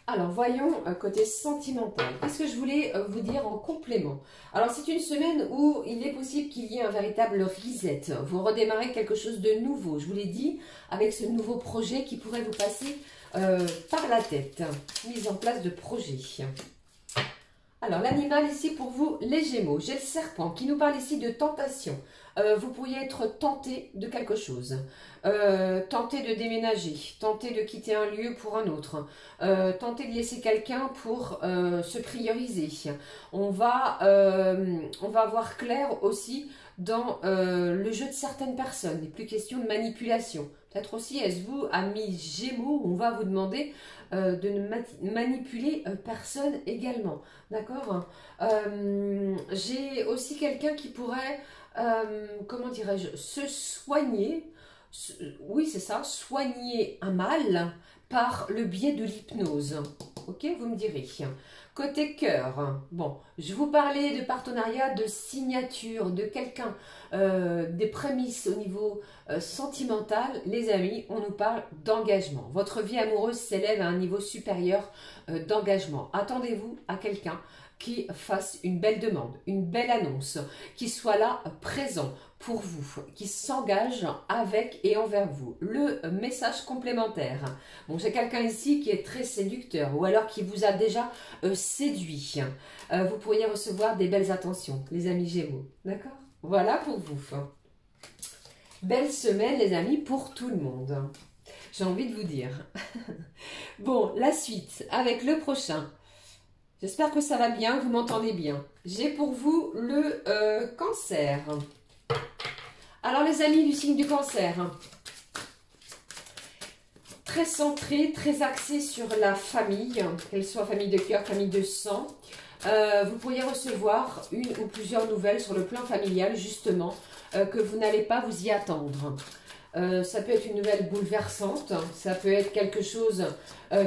Alors, voyons côté sentimental. Qu'est-ce que je voulais vous dire en complément? Alors, c'est une semaine où il est possible qu'il y ait un véritable reset. Vous redémarrez quelque chose de nouveau. Je vous l'ai dit, avec ce nouveau projet qui pourrait vous passer par la tête. Mise en place de projet. Alors, l'animal ici pour vous, les Gémeaux. J'ai le serpent qui nous parle ici de tentation. Vous pourriez être tenté de quelque chose. Tenté de déménager, tenté de quitter un lieu pour un autre, tenté de laisser quelqu'un pour se prioriser. On va voir clair aussi dans le jeu de certaines personnes. Il n'est plus question de manipulation. Peut-être aussi, est-ce vous, amis Gémeaux, on va vous demander de ne manipuler personne également. D'accord. J'ai aussi quelqu'un qui pourrait, comment dirais-je, se soigner. Oui, c'est ça, soigner un mal par le biais de l'hypnose. Ok, vous me direz. Côté cœur, bon, je vous parlais de partenariat, de signature, de quelqu'un, des prémices au niveau sentimental. Les amis, on nous parle d'engagement. Votre vie amoureuse s'élève à un niveau supérieur d'engagement. Attendez-vous à quelqu'un qui fasse une belle demande, une belle annonce, qui soit là présent pour vous, qui s'engage avec et envers vous. Le message complémentaire. Bon, j'ai quelqu'un ici qui est très séducteur ou alors qui vous a déjà séduit. Vous pourriez recevoir des belles attentions, les amis Gémeaux. D'accord? Voilà pour vous. Belle semaine, les amis, pour tout le monde. J'ai envie de vous dire. Bon, la suite avec le prochain. J'espère que ça va bien, vous m'entendez bien. J'ai pour vous le cancer. Alors les amis du signe du cancer, très centré, très axé sur la famille, qu'elle soit famille de cœur, famille de sang. Vous pourriez recevoir une ou plusieurs nouvelles sur le plan familial, justement, que vous n'allez pas vous y attendre. Ça peut être une nouvelle bouleversante, ça peut être quelque chose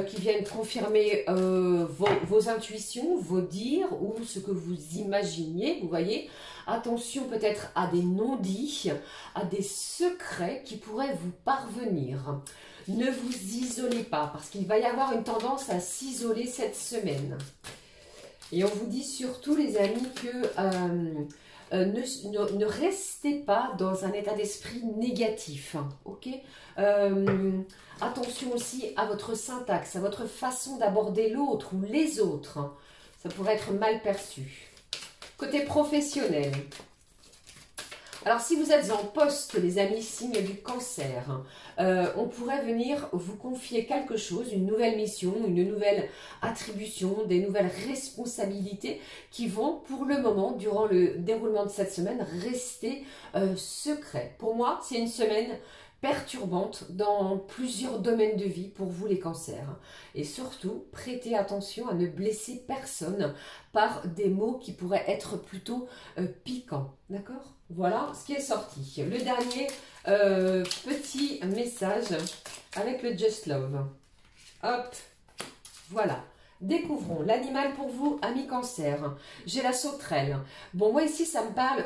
qui vienne confirmer vos intuitions, vos dires ou ce que vous imaginiez, vous voyez. Attention peut-être à des non-dits, à des secrets qui pourraient vous parvenir. Ne vous isolez pas parce qu'il va y avoir une tendance à s'isoler cette semaine. Et on vous dit surtout les amis que... ne restez pas dans un état d'esprit négatif, ok. Attention aussi à votre syntaxe, à votre façon d'aborder l'autre ou les autres. Ça pourrait être mal perçu. Côté professionnel. Alors, si vous êtes en poste, les amis, signe du cancer, on pourrait venir vous confier quelque chose, une nouvelle mission, une nouvelle attribution, des nouvelles responsabilités qui vont, pour le moment, durant le déroulement de cette semaine, rester secrets. Pour moi, c'est une semaine perturbante dans plusieurs domaines de vie pour vous les cancers. Et surtout, prêtez attention à ne blesser personne par des mots qui pourraient être plutôt piquants. D'accord? Voilà ce qui est sorti. Le dernier petit message avec le Just Love. Hop, voilà. Découvrons l'animal pour vous, ami cancer. J'ai la sauterelle. Bon, moi ici, ça me parle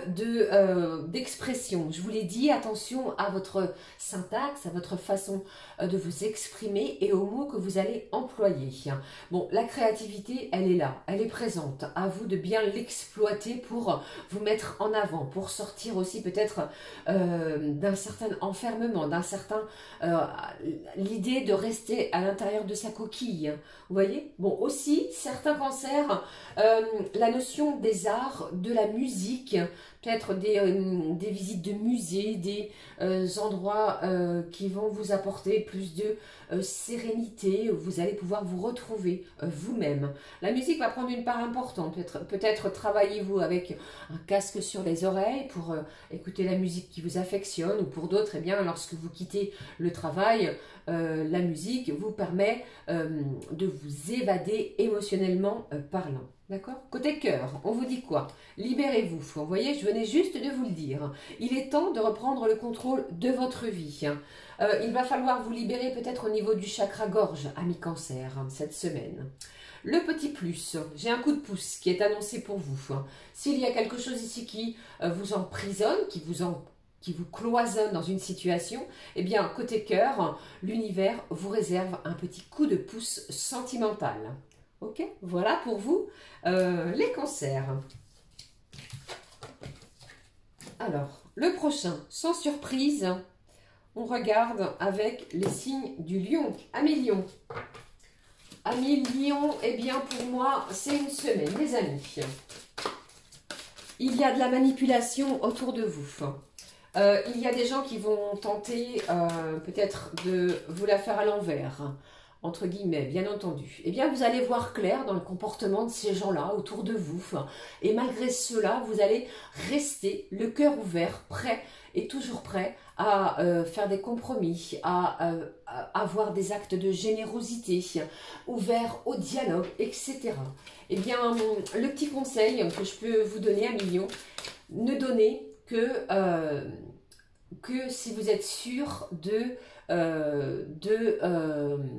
d'expression. Je vous l'ai dit, attention à votre syntaxe, à votre façon de vous exprimer et aux mots que vous allez employer. Bon, la créativité, elle est là, elle est présente. À vous de bien l'exploiter pour vous mettre en avant, pour sortir aussi peut-être d'un certain enfermement, d'un certain... l'idée de rester à l'intérieur de sa coquille. Vous voyez? Bon, aussi, certains cancers, la notion des arts, de la musique, peut-être des visites de musées, des endroits qui vont vous apporter plus de sérénité, où vous allez pouvoir vous retrouver vous-même. La musique va prendre une part importante, peut-être travaillez-vous avec un casque sur les oreilles pour écouter la musique qui vous affectionne, ou pour d'autres, eh bien, lorsque vous quittez le travail, la musique vous permet de vous évader émotionnellement parlant. D'accord? Côté cœur, on vous dit quoi? Libérez-vous. Vous voyez, je venais juste de vous le dire. Il est temps de reprendre le contrôle de votre vie. Il va falloir vous libérer peut-être au niveau du chakra gorge, ami cancer, cette semaine. Le petit plus, j'ai un coup de pouce qui est annoncé pour vous. S'il y a quelque chose ici qui vous emprisonne, qui vous cloisonne dans une situation, eh bien, côté cœur, l'univers vous réserve un petit coup de pouce sentimental. Ok, voilà pour vous les cancers. Alors, le prochain, sans surprise, on regarde avec les signes du lion, ami lion. Amis Lion, eh bien pour moi, c'est une semaine, les amis. Il y a de la manipulation autour de vous. Il y a des gens qui vont tenter peut-être de vous la faire à l'envers, entre guillemets, bien entendu. Eh bien, vous allez voir clair dans le comportement de ces gens-là autour de vous. Et malgré cela, vous allez rester le cœur ouvert, prêt et toujours prêt à faire des compromis, à avoir des actes de générosité, ouvert au dialogue, etc. Eh bien, le petit conseil que je peux vous donner, à Lion, ne donnez que si vous êtes sûr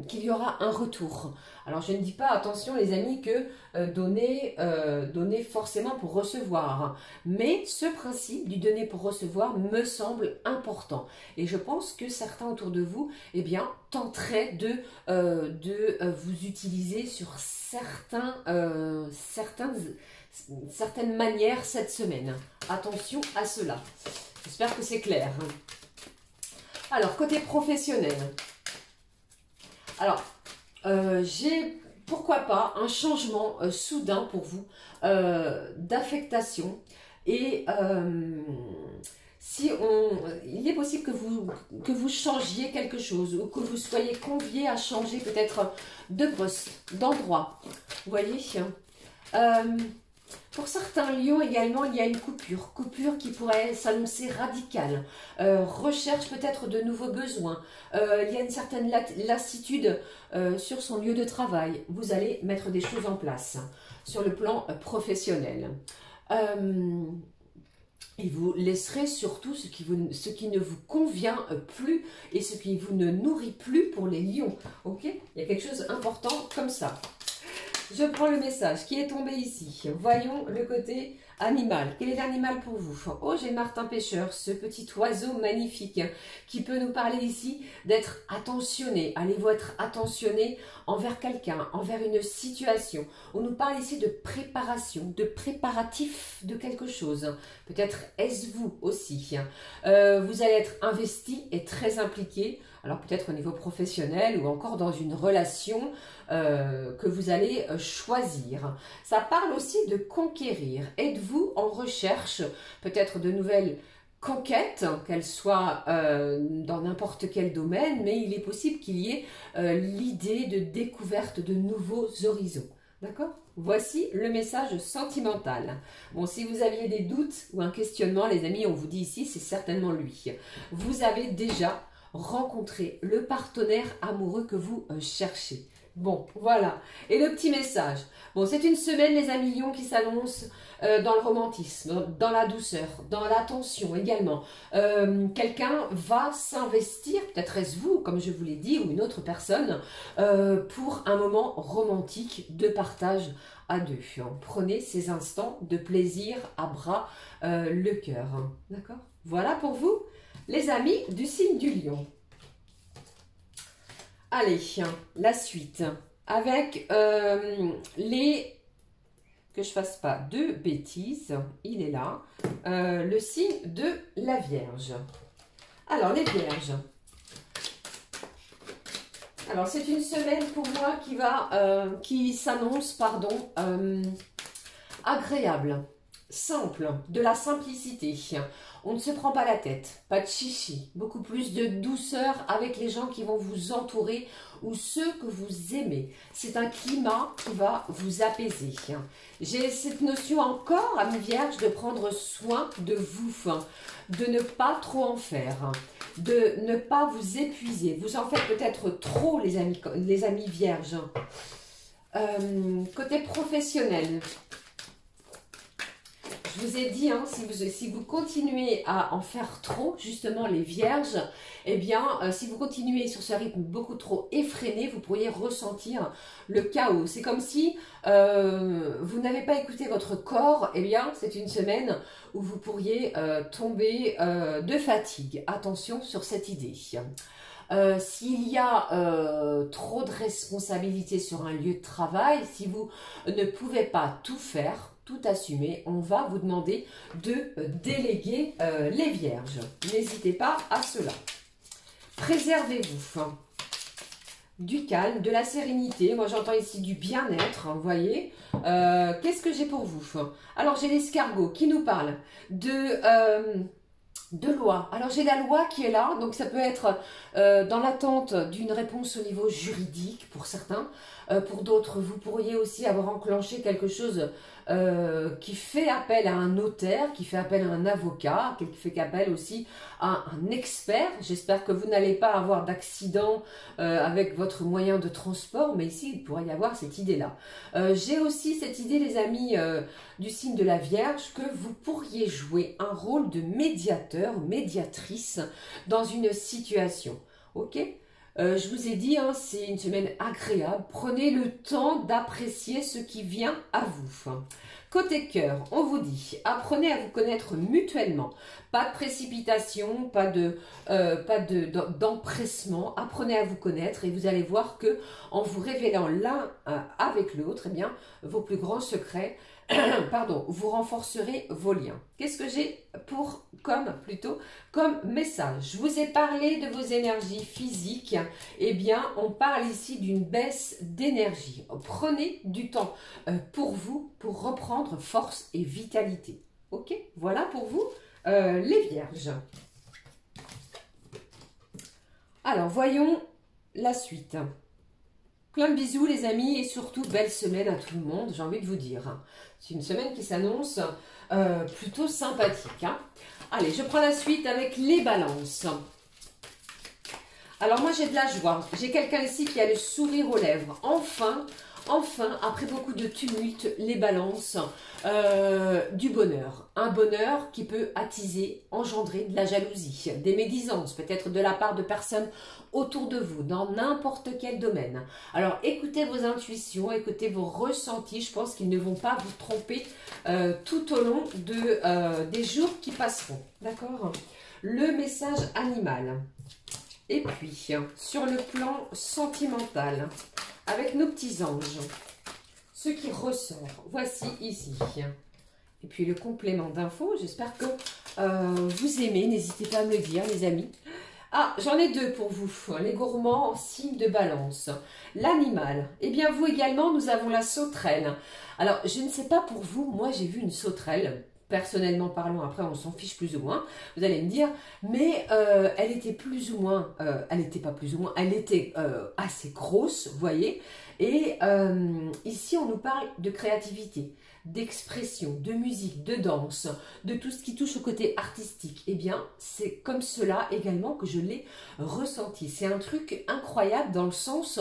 qu'il y aura un retour. Alors je ne dis pas, attention les amis, que donner forcément pour recevoir. Mais ce principe du donner pour recevoir me semble important. Et je pense que certains autour de vous, eh bien, tenteraient de vous utiliser sur certaines manières cette semaine. Attention à cela. J'espère que c'est clair. Alors, côté professionnel. Alors, j'ai, pourquoi pas, un changement soudain pour vous d'affectation. Et il est possible que vous changiez quelque chose ou que vous soyez convié à changer peut-être de poste, d'endroit. Vous voyez, pour certains lions également, il y a une coupure qui pourrait s'annoncer radicale. Recherche peut-être de nouveaux besoins. Il y a une certaine lassitude sur son lieu de travail. Vous allez mettre des choses en place sur le plan professionnel. Et vous laisserez surtout ce qui ne vous convient plus et ce qui vous ne nourrit plus pour les lions. Ok? Il y a quelque chose d'important comme ça. Je prends le message qui est tombé ici. Voyons le côté animal. Quel est l'animal pour vous? Oh, j'ai Martin Pêcheur, ce petit oiseau magnifique qui peut nous parler ici d'être attentionné. Allez-vous être attentionné envers quelqu'un, envers une situation? On nous parle ici de préparation, de préparatif de quelque chose. Peut-être est-ce vous aussi. Vous allez être investi et très impliqué. Alors peut-être au niveau professionnel ou encore dans une relation que vous allez choisir. Ça parle aussi de conquérir. Êtes-vous en recherche peut-être de nouvelles conquêtes, qu'elles soient dans n'importe quel domaine, mais il est possible qu'il y ait l'idée de découverte de nouveaux horizons. D'accord? Voici le message sentimental. Bon, si vous aviez des doutes ou un questionnement, les amis, on vous dit ici, c'est certainement lui. Vous avez déjà rencontrer le partenaire amoureux que vous cherchez. Bon, voilà. Et le petit message. Bon, c'est une semaine, les amis lions, qui s'annonce dans le romantisme, dans la douceur, dans l'attention également. Quelqu'un va s'investir, peut-être est-ce vous, comme je vous l'ai dit, ou une autre personne, pour un moment romantique de partage à deux. Prenez ces instants de plaisir à bras le cœur. D'accord? Voilà pour vous, les amis du signe du lion. Allez, la suite. Avec les... Que je fasse pas de bêtises, il est là. Le signe de la Vierge. Alors, les Vierges. Alors, c'est une semaine pour moi qui s'annonce, pardon, agréable, simple, de la simplicité. On ne se prend pas la tête, pas de chichi, beaucoup plus de douceur avec les gens qui vont vous entourer ou ceux que vous aimez. C'est un climat qui va vous apaiser. J'ai cette notion encore, amis vierges, de prendre soin de vous, de ne pas trop en faire, de ne pas vous épuiser. Vous en faites peut-être trop, les amis vierges. Côté professionnel, je vous ai dit, hein, si vous continuez à en faire trop, justement les vierges, eh bien, si vous continuez sur ce rythme beaucoup trop effréné, vous pourriez ressentir le chaos. C'est comme si vous n'avez pas écouté votre corps, eh bien, c'est une semaine où vous pourriez tomber de fatigue. Attention sur cette idée. S'il y a trop de responsabilités sur un lieu de travail, si vous ne pouvez pas tout faire, tout assumer, on va vous demander de déléguer les vierges. N'hésitez pas à cela. Préservez-vous. du calme, de la sérénité. Moi, j'entends ici du bien-être, vous voyez. Qu'est-ce que j'ai pour vous? Alors, j'ai l'escargot qui nous parle de loi. Alors j'ai la loi qui est là, donc ça peut être dans l'attente d'une réponse au niveau juridique pour certains. Pour d'autres, vous pourriez aussi avoir enclenché quelque chose qui fait appel à un notaire, qui fait appel à un avocat, qui fait appel aussi à un expert. J'espère que vous n'allez pas avoir d'accident avec votre moyen de transport, mais ici il pourrait y avoir cette idée-là. J'ai aussi cette idée, les amis, du signe de la Vierge, que vous pourriez jouer un rôle de médiateur, médiatrice dans une situation. Ok? Je vous ai dit, hein, c'est une semaine agréable. Prenez le temps d'apprécier ce qui vient à vous. Côté cœur, on vous dit, apprenez à vous connaître mutuellement. Pas de précipitation, pas d'empressement. Apprenez à vous connaître et vous allez voir que en vous révélant l'un avec l'autre, eh bien, vos plus grands secrets, pardon, vous renforcerez vos liens. Qu'est-ce que j'ai comme message? Je vous ai parlé de vos énergies physiques. Eh bien, on parle ici d'une baisse d'énergie. Prenez du temps pour vous, pour reprendre force et vitalité. Ok? Voilà pour vous, les vierges. Alors, voyons la suite. Plein de bisous les amis et surtout belle semaine à tout le monde, j'ai envie de vous dire. C'est une semaine qui s'annonce plutôt sympathique. Hein. Allez, je prends la suite avec les balances. Alors moi j'ai de la joie, j'ai quelqu'un ici qui a le sourire aux lèvres. Enfin, après beaucoup de tumulte, les balances, du bonheur. Un bonheur qui peut attiser, engendrer de la jalousie, des médisances, peut-être de la part de personnes autour de vous, dans n'importe quel domaine. Alors écoutez vos intuitions, écoutez vos ressentis, je pense qu'ils ne vont pas vous tromper tout au long des jours qui passeront. D'accord? Le message animal. Et puis, sur le plan sentimental, avec nos petits anges, ce qui ressort, voici ici. Et puis le complément d'infos, j'espère que vous aimez, n'hésitez pas à me le dire les amis. Ah, j'en ai deux pour vous, les gourmands en signe de balance. L'animal, eh bien vous également, nous avons la sauterelle. Alors, je ne sais pas pour vous, moi j'ai vu une sauterelle. Personnellement parlant, après on s'en fiche plus ou moins, vous allez me dire, mais elle était plus ou moins, elle n'était pas plus ou moins, elle était assez grosse, vous voyez, et ici on nous parle de créativité, d'expression, de musique, de danse, de tout ce qui touche au côté artistique. Eh bien, c'est comme cela également que je l'ai ressenti. C'est un truc incroyable dans le sens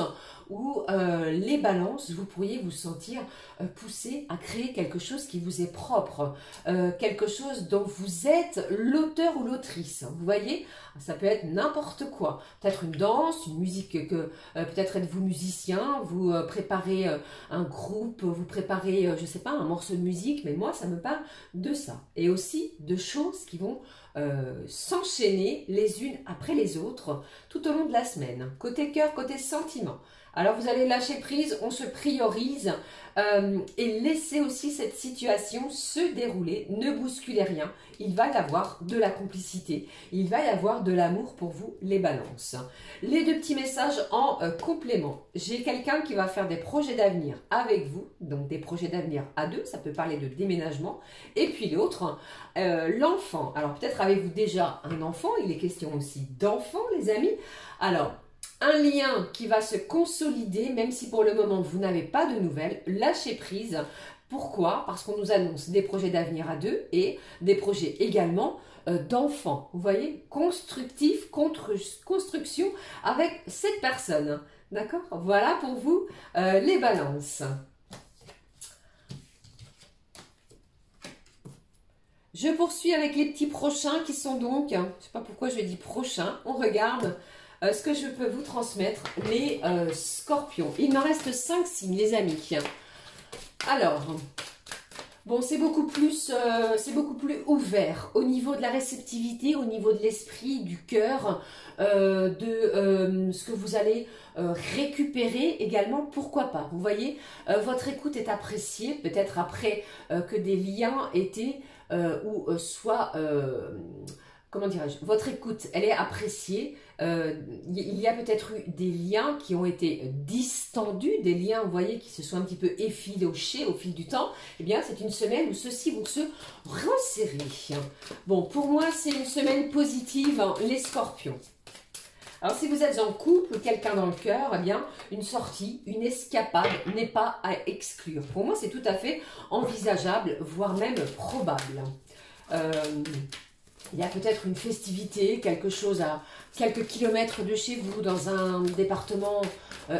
où les balances, vous pourriez vous sentir poussé à créer quelque chose qui vous est propre, quelque chose dont vous êtes l'auteur ou l'autrice. Vous voyez, ça peut être n'importe quoi. Peut-être une danse, une musique, peut-être êtes-vous musicien, vous préparez un groupe, vous préparez, je ne sais pas, un morceau de musique, mais moi, ça me parle de ça. Et aussi de choses qui vont s'enchaîner les unes après les autres tout au long de la semaine. Côté cœur, côté sentiment. Alors vous allez lâcher prise, on se priorise et laissez aussi cette situation se dérouler, ne bousculez rien. Il va y avoir de la complicité, il va y avoir de l'amour pour vous les balances. Les deux petits messages en complément. J'ai quelqu'un qui va faire des projets d'avenir avec vous, donc des projets d'avenir à deux, ça peut parler de déménagement. Et puis l'autre, l'enfant. Alors peut-être avez-vous déjà un enfant, il est question aussi d'enfant les amis. Alors, un lien qui va se consolider, même si pour le moment vous n'avez pas de nouvelles, lâchez prise. Pourquoi? Parce qu'on nous annonce des projets d'avenir à deux et des projets également d'enfants. Vous voyez, constructif, construction avec cette personne. D'accord? Voilà pour vous les balances. Je poursuis avec les petits prochains qui sont donc, je ne sais pas pourquoi je dis prochains, on regarde ce que je peux vous transmettre, les scorpions. Il m'en reste 5 signes, les amis. Alors, bon, c'est beaucoup plus ouvert au niveau de la réceptivité, au niveau de l'esprit, du cœur, ce que vous allez récupérer également, pourquoi pas. Vous voyez, votre écoute est appréciée, peut-être après que des liens étaient ou soient comment dirais-je, votre écoute, elle est appréciée. Il y a peut-être eu des liens qui ont été distendus, des liens, vous voyez, qui se sont un petit peu effilochés au fil du temps. Eh bien, c'est une semaine où ceux-ci vont se resserrer. Bon, pour moi, c'est une semaine positive, hein, les scorpions. Alors, si vous êtes en couple, quelqu'un dans le cœur, eh bien, une sortie, une escapade n'est pas à exclure. Pour moi, c'est tout à fait envisageable, voire même probable. Il y a peut-être une festivité, quelque chose à quelques kilomètres de chez vous, dans un département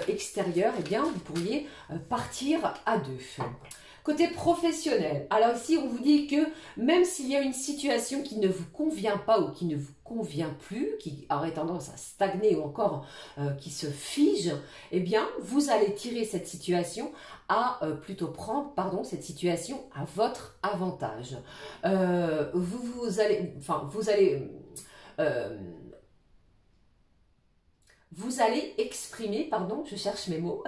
extérieur, eh bien, vous pourriez partir à deux. Côté professionnel, alors ici, on vous dit que même s'il y a une situation qui ne vous convient pas ou qui ne vous convient plus, qui aurait tendance à stagner ou encore qui se fige, eh bien, vous allez tirer cette situation plutôt prendre, pardon, cette situation à votre avantage. Vous allez exprimer, pardon, je cherche mes mots,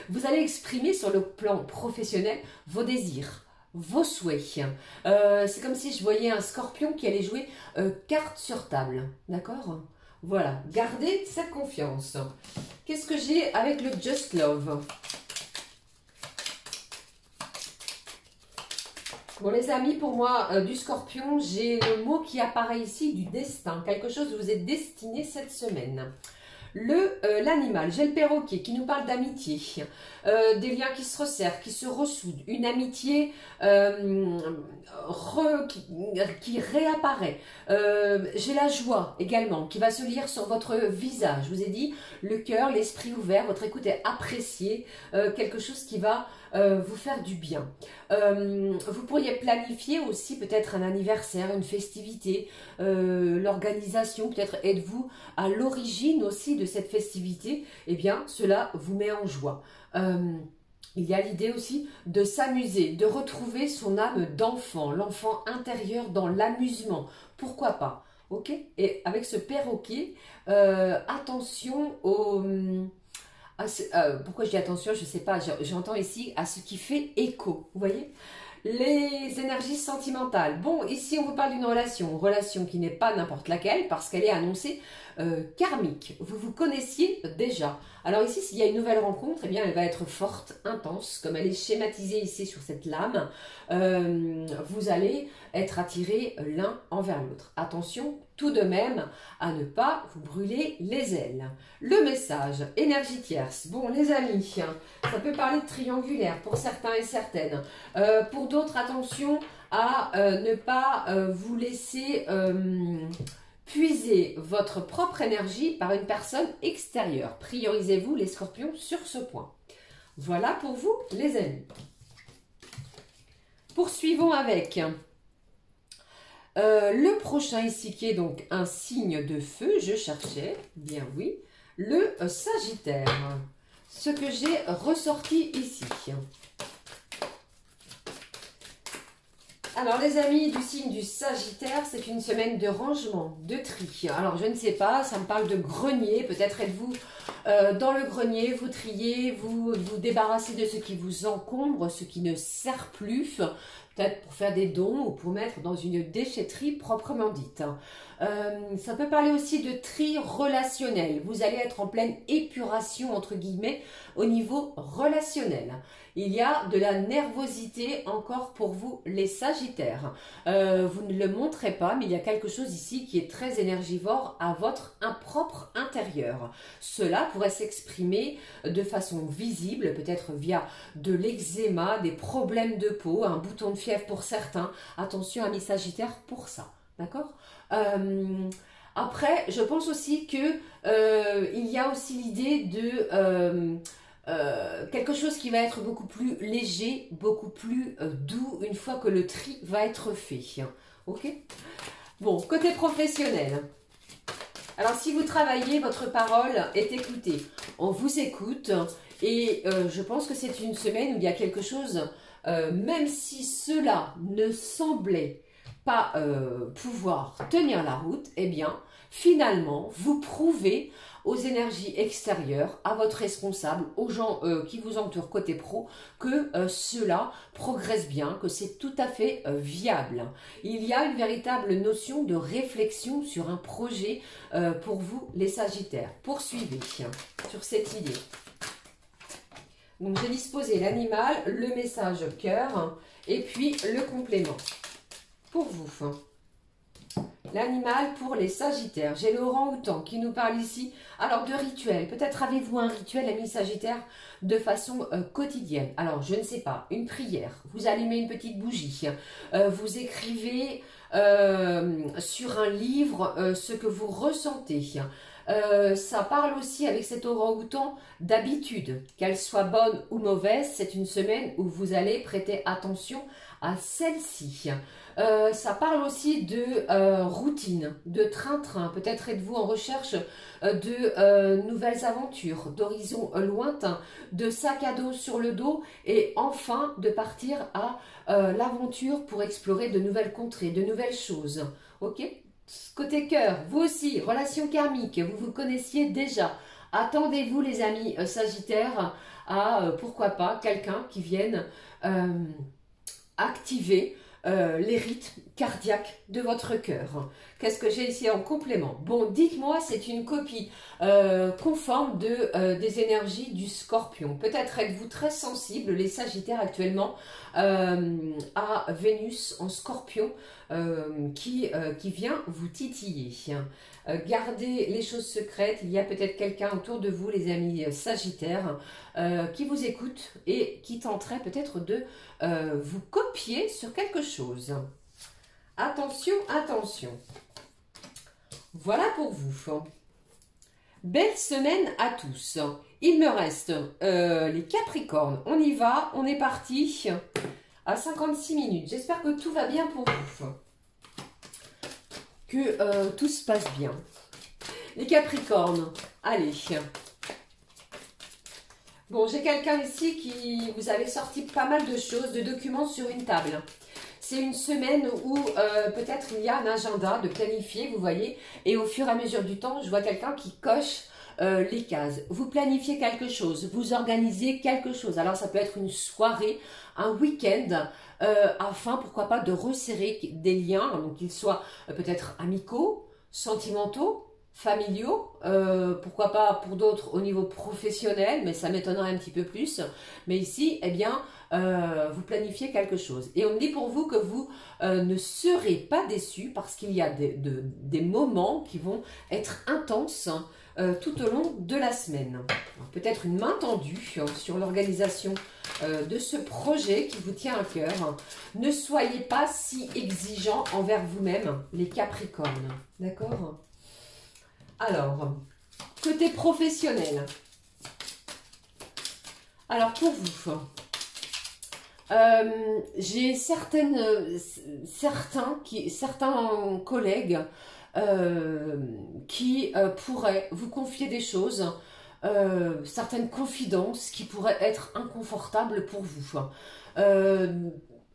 vous allez exprimer sur le plan professionnel vos désirs, vos souhaits. C'est comme si je voyais un scorpion qui allait jouer carte sur table, d'accord? Voilà, gardez cette confiance. Qu'est-ce que j'ai avec le Just Love? Bon les amis, pour moi, du scorpion, j'ai le mot qui apparaît ici, du destin. Quelque chose vous est destiné cette semaine. L'animal, j'ai le perroquet qui nous parle d'amitié, des liens qui se resserrent, qui se ressoudent, une amitié qui réapparaît. J'ai la joie également qui va se lire sur votre visage. Je vous ai dit, le cœur, l'esprit ouvert, votre écoute est appréciée, quelque chose qui va vous faire du bien. Vous pourriez planifier aussi peut-être un anniversaire, une festivité, l'organisation, peut-être êtes-vous à l'origine aussi de cette festivité, eh bien cela vous met en joie. Il y a l'idée aussi de s'amuser, de retrouver son âme d'enfant, l'enfant intérieur dans l'amusement, pourquoi pas, ok? Et avec ce perroquet, attention au... pourquoi je dis attention, je ne sais pas, j'entends ici à ce qui fait écho, vous voyez? Les énergies sentimentales. Bon, ici on vous parle d'une relation qui n'est pas n'importe laquelle parce qu'elle est annoncée karmique. Vous vous connaissiez déjà. Alors ici, s'il y a une nouvelle rencontre, eh bien elle va être forte, intense, comme elle est schématisée ici sur cette lame. Vous allez être attirés l'un envers l'autre. Attention tout de même à ne pas vous brûler les ailes. Le message, énergie tierce. Bon les amis, ça peut parler de triangulaire pour certains et certaines. Pour d'autres, attention à ne pas vous laisser puiser votre propre énergie par une personne extérieure. Priorisez-vous les scorpions sur ce point. Voilà pour vous les amis. Poursuivons avec le prochain ici qui est donc un signe de feu. Je cherchais, bien oui, le Sagittaire. Ce que j'ai ressorti ici. Alors les amis du signe du Sagittaire, c'est une semaine de rangement, de tri. Alors je ne sais pas, ça me parle de grenier, peut-être êtes-vous dans le grenier, vous triez, vous débarrassez de ce qui vous encombre, ce qui ne sert plus, peut-être pour faire des dons ou pour mettre dans une déchetterie proprement dite. Ça peut parler aussi de tri relationnel. Vous allez être en pleine épuration, entre guillemets, au niveau relationnel. Il y a de la nervosité encore pour vous, les Sagittaires. Vous ne le montrez pas, mais il y a quelque chose ici qui est très énergivore à votre propre intérieur. Cela pourrait s'exprimer de façon visible, peut-être via de l'eczéma, des problèmes de peau, un bouton de fièvre pour certains. Attention, amis Sagittaires, pour ça. D'accord? Après, je pense aussi que il y a aussi l'idée de quelque chose qui va être beaucoup plus léger, beaucoup plus doux une fois que le tri va être fait. Ok? Bon, côté professionnel. Alors, si vous travaillez, votre parole est écoutée. On vous écoute et je pense que c'est une semaine où il y a quelque chose, même si cela ne semblait pas pouvoir tenir la route, eh bien, finalement, vous prouvez aux énergies extérieures, à votre responsable, aux gens qui vous entourent côté pro, que cela progresse bien, que c'est tout à fait viable. Il y a une véritable notion de réflexion sur un projet pour vous, les Sagittaires. Poursuivez sur cette idée. Donc, j'ai disposé l'animal, le message cœur et puis le complément. Pour vous, l'animal pour les Sagittaires. J'ai le orang-outan qui nous parle ici. Alors, de rituel. Peut-être avez-vous un rituel, amis Sagittaires, de façon quotidienne. Alors, je ne sais pas. Une prière. Vous allumez une petite bougie. Vous écrivez sur un livre ce que vous ressentez. Ça parle aussi avec cet orang-outan d'habitude. Qu'elle soit bonne ou mauvaise, c'est une semaine où vous allez prêter attention à celle-ci. Ça parle aussi de routine, de train-train. Peut-être êtes-vous en recherche de nouvelles aventures, d'horizons lointains, de sac à dos sur le dos et enfin de partir à l'aventure pour explorer de nouvelles contrées, de nouvelles choses. Ok ? Côté cœur, vous aussi, relation karmique, vous vous connaissiez déjà. Attendez-vous les amis Sagittaires à pourquoi pas quelqu'un qui vienne activer les rythmes cardiaques de votre cœur. Qu'est-ce que j'ai ici en complément? Bon, dites-moi, c'est une copie conforme des énergies du Scorpion. Peut-être êtes-vous très sensible, les Sagittaires actuellement, à Vénus en Scorpion qui vient vous titiller. Gardez les choses secrètes. Il y a peut-être quelqu'un autour de vous, les amis Sagittaires, qui vous écoute et qui tenterait peut-être de vous copier sur quelque chose. Attention, attention. Voilà pour vous. Belle semaine à tous. Il me reste les Capricornes. On y va, on est parti à 56 minutes. J'espère que tout va bien pour vous. Que tout se passe bien. Les Capricornes, allez. Bon, j'ai quelqu'un ici qui vous avait sorti pas mal de choses, de documents sur une table. C'est une semaine où peut-être il y a un agenda de planifier, vous voyez. Et au fur et à mesure du temps, je vois quelqu'un qui coche les cases. Vous planifiez quelque chose, vous organisez quelque chose. Alors ça peut être une soirée, un week-end, afin, pourquoi pas, de resserrer des liens, donc qu'ils soient peut-être amicaux, sentimentaux, familiaux, pourquoi pas pour d'autres au niveau professionnel, mais ça m'étonnerait un petit peu plus. Mais ici, eh bien, vous planifiez quelque chose. Et on me dit pour vous que vous ne serez pas déçus parce qu'il y a des moments qui vont être intenses tout au long de la semaine. Peut-être une main tendue sur l'organisation de ce projet qui vous tient à cœur. Ne soyez pas si exigeants envers vous-même, les Capricornes. D'accord ? Alors, côté professionnel. Alors, pour vous, j'ai certains collègues qui pourraient vous confier des choses, certaines confidences qui pourraient être inconfortables pour vous.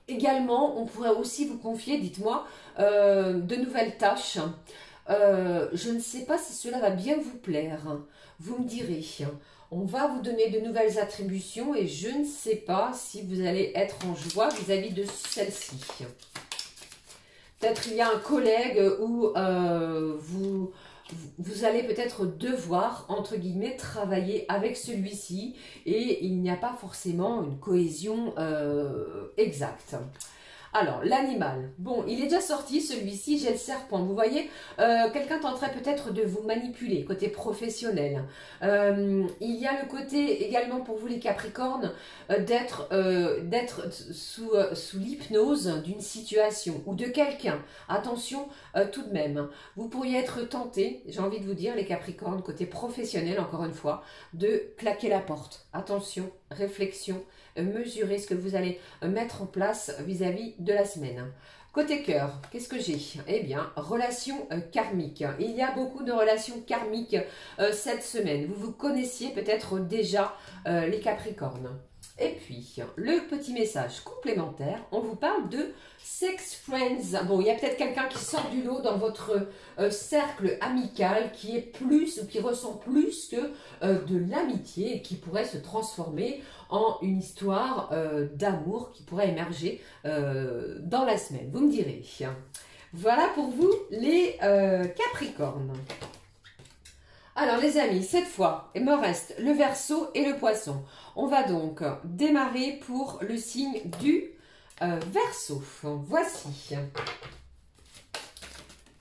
Également, on pourrait aussi vous confier, dites-moi, de nouvelles tâches. Je ne sais pas si cela va bien vous plaire. Vous me direz. On va vous donner de nouvelles attributions et je ne sais pas si vous allez être en joie vis-à-vis de celle-ci. Peut-être il y a un collègue où vous allez peut-être devoir, entre guillemets, travailler avec celui-ci et il n'y a pas forcément une cohésion exacte. Alors, l'animal. Bon, il est déjà sorti, celui-ci, j'ai le serpent. Vous voyez, quelqu'un tenterait peut-être de vous manipuler, côté professionnel. Il y a le côté, également pour vous les Capricornes, d'être sous l'hypnose d'une situation ou de quelqu'un. Attention, tout de même. Vous pourriez être tenté, j'ai envie de vous dire, les Capricornes, côté professionnel, encore une fois, de claquer la porte. Attention, réflexion. Mesurer ce que vous allez mettre en place vis-à-vis de la semaine. Côté cœur, qu'est-ce que j'ai? Eh bien, relations karmiques. Il y a beaucoup de relations karmiques cette semaine. Vous vous connaissiez peut-être déjà les Capricornes. Et puis, le petit message complémentaire, on vous parle de sex friends. Bon, il y a peut-être quelqu'un qui sort du lot dans votre cercle amical qui est plus ou qui ressent plus que de l'amitié et qui pourrait se transformer en une histoire d'amour qui pourrait émerger dans la semaine. Vous me direz. Voilà pour vous les Capricornes. Alors les amis, cette fois, il me reste le Verseau et le Poisson. On va donc démarrer pour le signe du Verseau. Voici.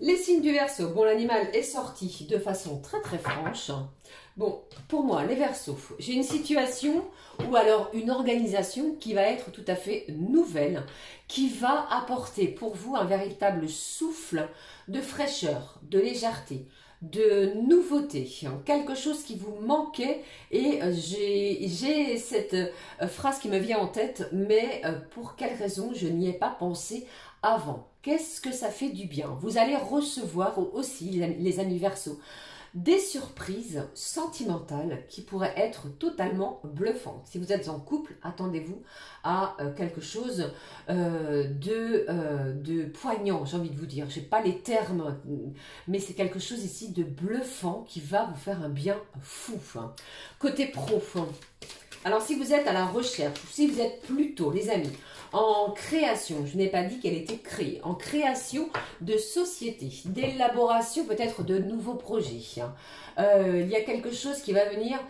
Les signes du Verseau. Bon, l'animal est sorti de façon très très franche. Bon, pour moi, les Verseaux, j'ai une situation ou alors une organisation qui va être tout à fait nouvelle, qui va apporter pour vous un véritable souffle de fraîcheur, de légèreté, de nouveauté, quelque chose qui vous manquait et j'ai cette phrase qui me vient en tête, mais pour quelle raison je n'y ai pas pensé avant. Qu'est-ce que ça fait du bien? Vous allez recevoir aussi, les amis Verseaux, des surprises sentimentales qui pourraient être totalement bluffantes. Si vous êtes en couple, attendez-vous à quelque chose de poignant, j'ai envie de vous dire. Je n'ai pas les termes, mais c'est quelque chose ici de bluffant qui va vous faire un bien fou. Côté pro, alors si vous êtes à la recherche, ou si vous êtes plutôt, les amis, en création, je n'ai pas dit qu'elle était créée, en création de société, d'élaboration peut-être de nouveaux projets. Il y a quelque chose qui va venir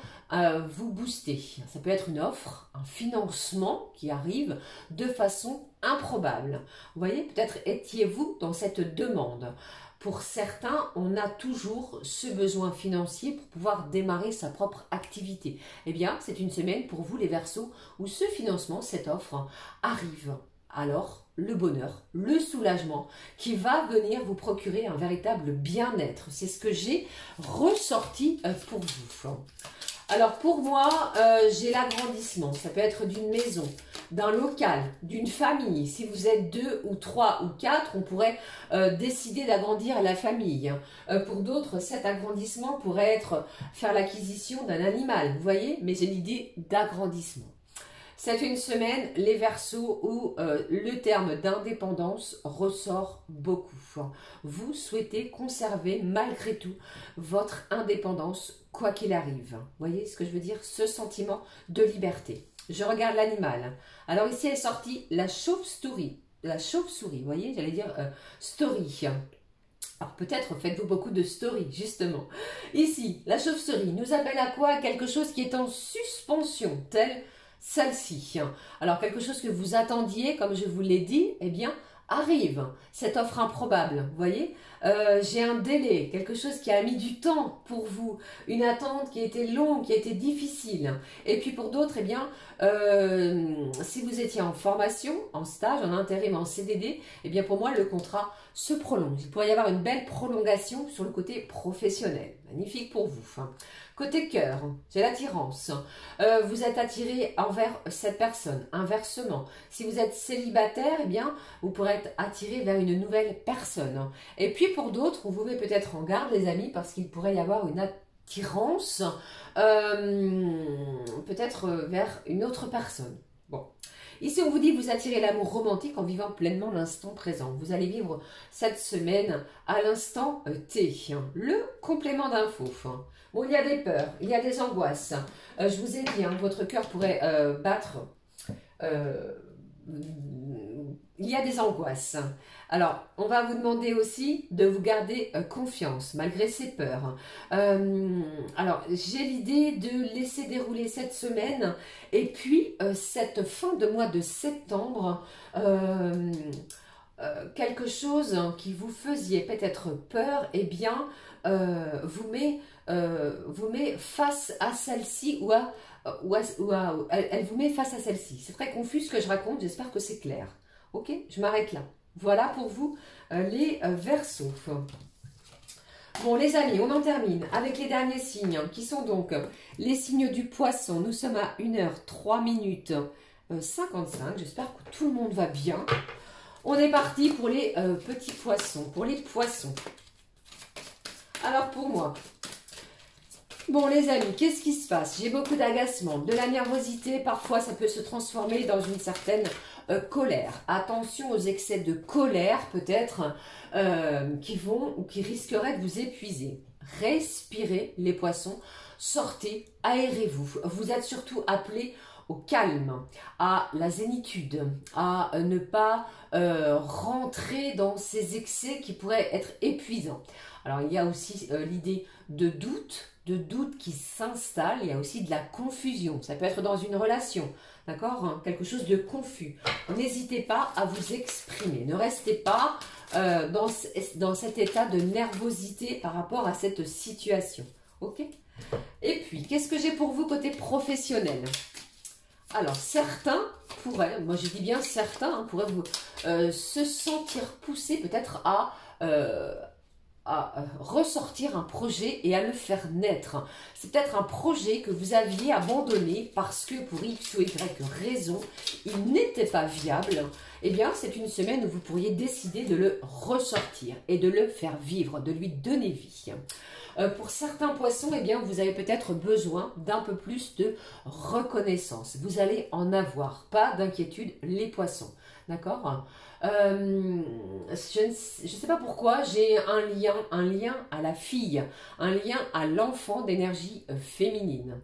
vous booster. Ça peut être une offre, un financement qui arrive de façon improbable. Vous voyez, peut-être étiez-vous dans cette demande. Pour certains, on a toujours ce besoin financier pour pouvoir démarrer sa propre activité. Eh bien, c'est une semaine pour vous les Verseaux où ce financement, cette offre, arrive. Alors, le bonheur, le soulagement qui va venir vous procurer un véritable bien-être. C'est ce que j'ai ressorti pour vous. Alors pour moi, j'ai l'agrandissement. Ça peut être d'une maison, d'un local, d'une famille. Si vous êtes 2 ou 3 ou 4, on pourrait décider d'agrandir la famille. Pour d'autres, cet agrandissement pourrait être faire l'acquisition d'un animal, vous voyez. Mais j'ai l'idée d'agrandissement. C'est une semaine, les Verseaux, où le terme d'indépendance ressort beaucoup. Vous souhaitez conserver malgré tout votre indépendance, quoi qu'il arrive. Vous voyez ce que je veux dire? Ce sentiment de liberté. Je regarde l'animal. Alors ici est sortie la chauve-souris. La chauve-souris, vous voyez, j'allais dire story. Alors peut-être faites-vous beaucoup de stories, justement. Ici, la chauve-souris nous appelle à quoi? Quelque chose qui est en suspension, tel celle-ci. Alors quelque chose que vous attendiez, comme je vous l'ai dit, eh bien, arrive. Cette offre improbable, vous voyez, j'ai un délai, quelque chose qui a mis du temps pour vous, une attente qui a été longue, qui a été difficile. Et puis pour d'autres, eh bien, si vous étiez en formation, en stage, en intérim, en CDD, eh bien pour moi, le contrat se prolonge. Il pourrait y avoir une belle prolongation sur le côté professionnel. Magnifique pour vous. Côté cœur, j'ai l'attirance. Vous êtes attiré envers cette personne. Inversement, si vous êtes célibataire, eh bien, vous pourrez être attiré vers une nouvelle personne. Et puis pour d'autres, vous pouvez peut-être en garde, les amis, parce qu'il pourrait y avoir une attirance peut-être vers une autre personne. Bon. Ici, on vous dit vous attirez l'amour romantique en vivant pleinement l'instant présent. Vous allez vivre cette semaine à l'instant T. Le complément d'info. Bon, il y a des peurs, il y a des angoisses. Je vous ai dit, votre cœur pourrait battre. Il y a des angoisses. Alors, on va vous demander aussi de vous garder confiance, malgré ces peurs. Alors, j'ai l'idée de laisser dérouler cette semaine. Et puis, cette fin de mois de septembre, quelque chose qui vous faisiez peut-être peur, eh bien, vous met face à celle-ci elle vous met face à celle-ci. C'est très confus ce que je raconte, j'espère que c'est clair. Ok, je m'arrête là. Voilà pour vous les Verseaux. Bon les amis, on en termine avec les derniers signes qui sont donc les signes du Poisson. Nous sommes à 1h03 55. J'espère que tout le monde va bien. On est parti pour les petits poissons, pour les poissons. Alors pour moi, Bon les amis, qu'est-ce qui se passe? J'ai beaucoup d'agacement, de la nervosité, parfois ça peut se transformer dans une certaine colère. Attention aux excès de colère peut-être qui vont ou qui risqueraient de vous épuiser. Respirez les poissons, sortez, aérez-vous. Vous êtes surtout appelés au calme, à la zénitude, à ne pas rentrer dans ces excès qui pourraient être épuisants. Alors il y a aussi l'idée de doute qui s'installe, il y a aussi de la confusion, ça peut être dans une relation, d'accord, hein, quelque chose de confus. N'hésitez pas à vous exprimer, ne restez pas dans cet état de nervosité par rapport à cette situation, ok? Et puis, qu'est-ce que j'ai pour vous côté professionnel? Alors, certains pourraient, moi je dis bien certains, hein, pourraient vous, se sentir poussés peut-être à ressortir un projet et à le faire naître. C'est peut-être un projet que vous aviez abandonné parce que pour X ou Y raison, il n'était pas viable. Eh bien, c'est une semaine où vous pourriez décider de le ressortir et de le faire vivre, de lui donner vie. Pour certains poissons, eh bien, vous avez peut-être besoin d'un peu plus de reconnaissance. Vous allez en avoir, pas d'inquiétude, les poissons. D'accord? Je ne sais pas pourquoi, j'ai un lien à la fille, un lien à l'enfant d'énergie féminine.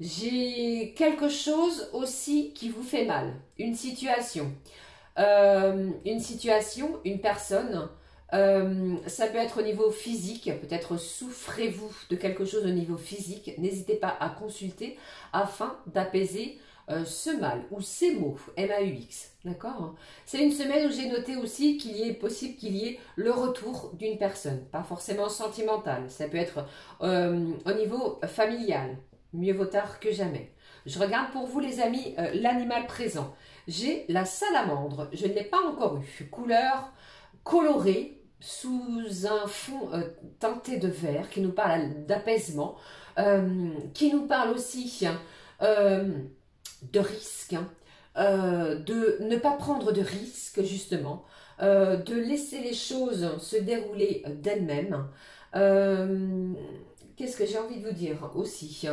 J'ai quelque chose aussi qui vous fait mal, une situation, une personne, ça peut être au niveau physique, peut-être souffrez-vous de quelque chose au niveau physique, n'hésitez pas à consulter afin d'apaiser ce mal ou ces mots, M-A-U-X, d'accord? C'est une semaine où j'ai noté aussi qu'il est possible qu'il y ait le retour d'une personne, pas forcément sentimentale, ça peut être au niveau familial, mieux vaut tard que jamais. Je regarde pour vous les amis l'animal présent, j'ai la salamandre, je ne l'ai pas encore eu, couleur colorée, sous un fond teinté de vert, qui nous parle d'apaisement, qui nous parle aussi de risque, de ne pas prendre de risque justement, de laisser les choses se dérouler d'elles-mêmes. Qu'est-ce que j'ai envie de vous dire aussi?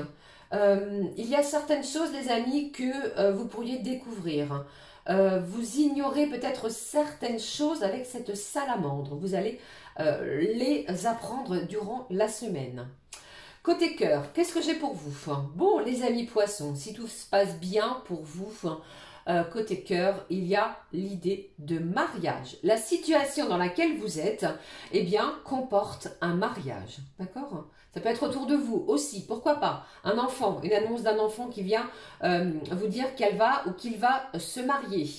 Il y a certaines choses les amis que vous pourriez découvrir. Vous ignorez peut-être certaines choses avec cette salamandre. Vous allez les apprendre durant la semaine. Côté cœur, qu'est-ce que j'ai pour vous? Bon, les amis poissons, si tout se passe bien pour vous, côté cœur, il y a l'idée de mariage. La situation dans laquelle vous êtes, eh bien, comporte un mariage. D'accord? Ça peut être autour de vous aussi, pourquoi pas? Un enfant, une annonce d'un enfant qui vient vous dire qu'elle va ou qu'il va se marier.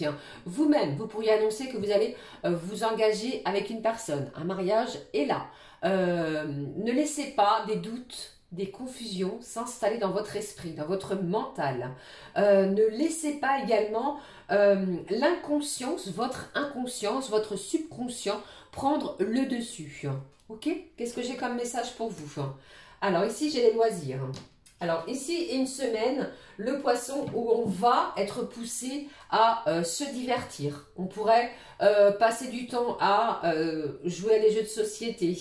Vous-même, vous pourriez annoncer que vous allez vous engager avec une personne. Un mariage est là. Ne laissez pas des doutes, des confusions s'installer dans votre esprit, dans votre mental. Ne laissez pas également l'inconscience, votre inconscience, votre subconscient prendre le dessus. Ok? Qu'est-ce que j'ai comme message pour vous? Alors ici, j'ai les loisirs. Alors ici, une semaine, le poisson où on va être poussé à se divertir. On pourrait passer du temps à jouer à des jeux de société,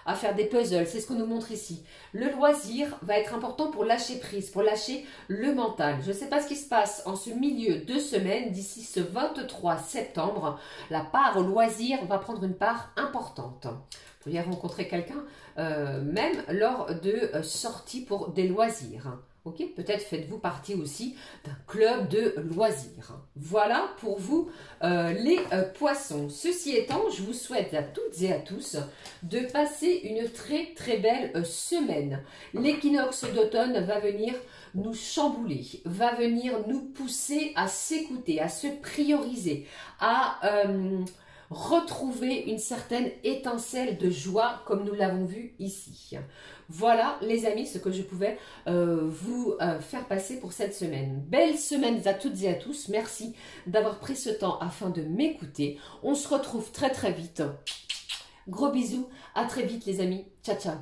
à faire des puzzles, c'est ce qu'on nous montre ici. Le loisir va être important pour lâcher prise, pour lâcher le mental. Je ne sais pas ce qui se passe en ce milieu de semaine, d'ici ce 23 septembre, la part loisir va prendre une part importante. Vous pourriez rencontrer quelqu'un, même lors de sorties pour des loisirs. Ok, peut-être faites-vous partie aussi d'un club de loisirs. Voilà pour vous les poissons. Ceci étant, je vous souhaite à toutes et à tous de passer une très très belle semaine. L'équinoxe d'automne va venir nous chambouler, va venir nous pousser à s'écouter, à se prioriser, à retrouver une certaine étincelle de joie comme nous l'avons vu ici. Voilà les amis ce que je pouvais vous faire passer pour cette semaine. Belle semaine à toutes et à tous. Merci d'avoir pris ce temps afin de m'écouter. On se retrouve très très vite. Gros bisous. À très vite les amis. Ciao ciao.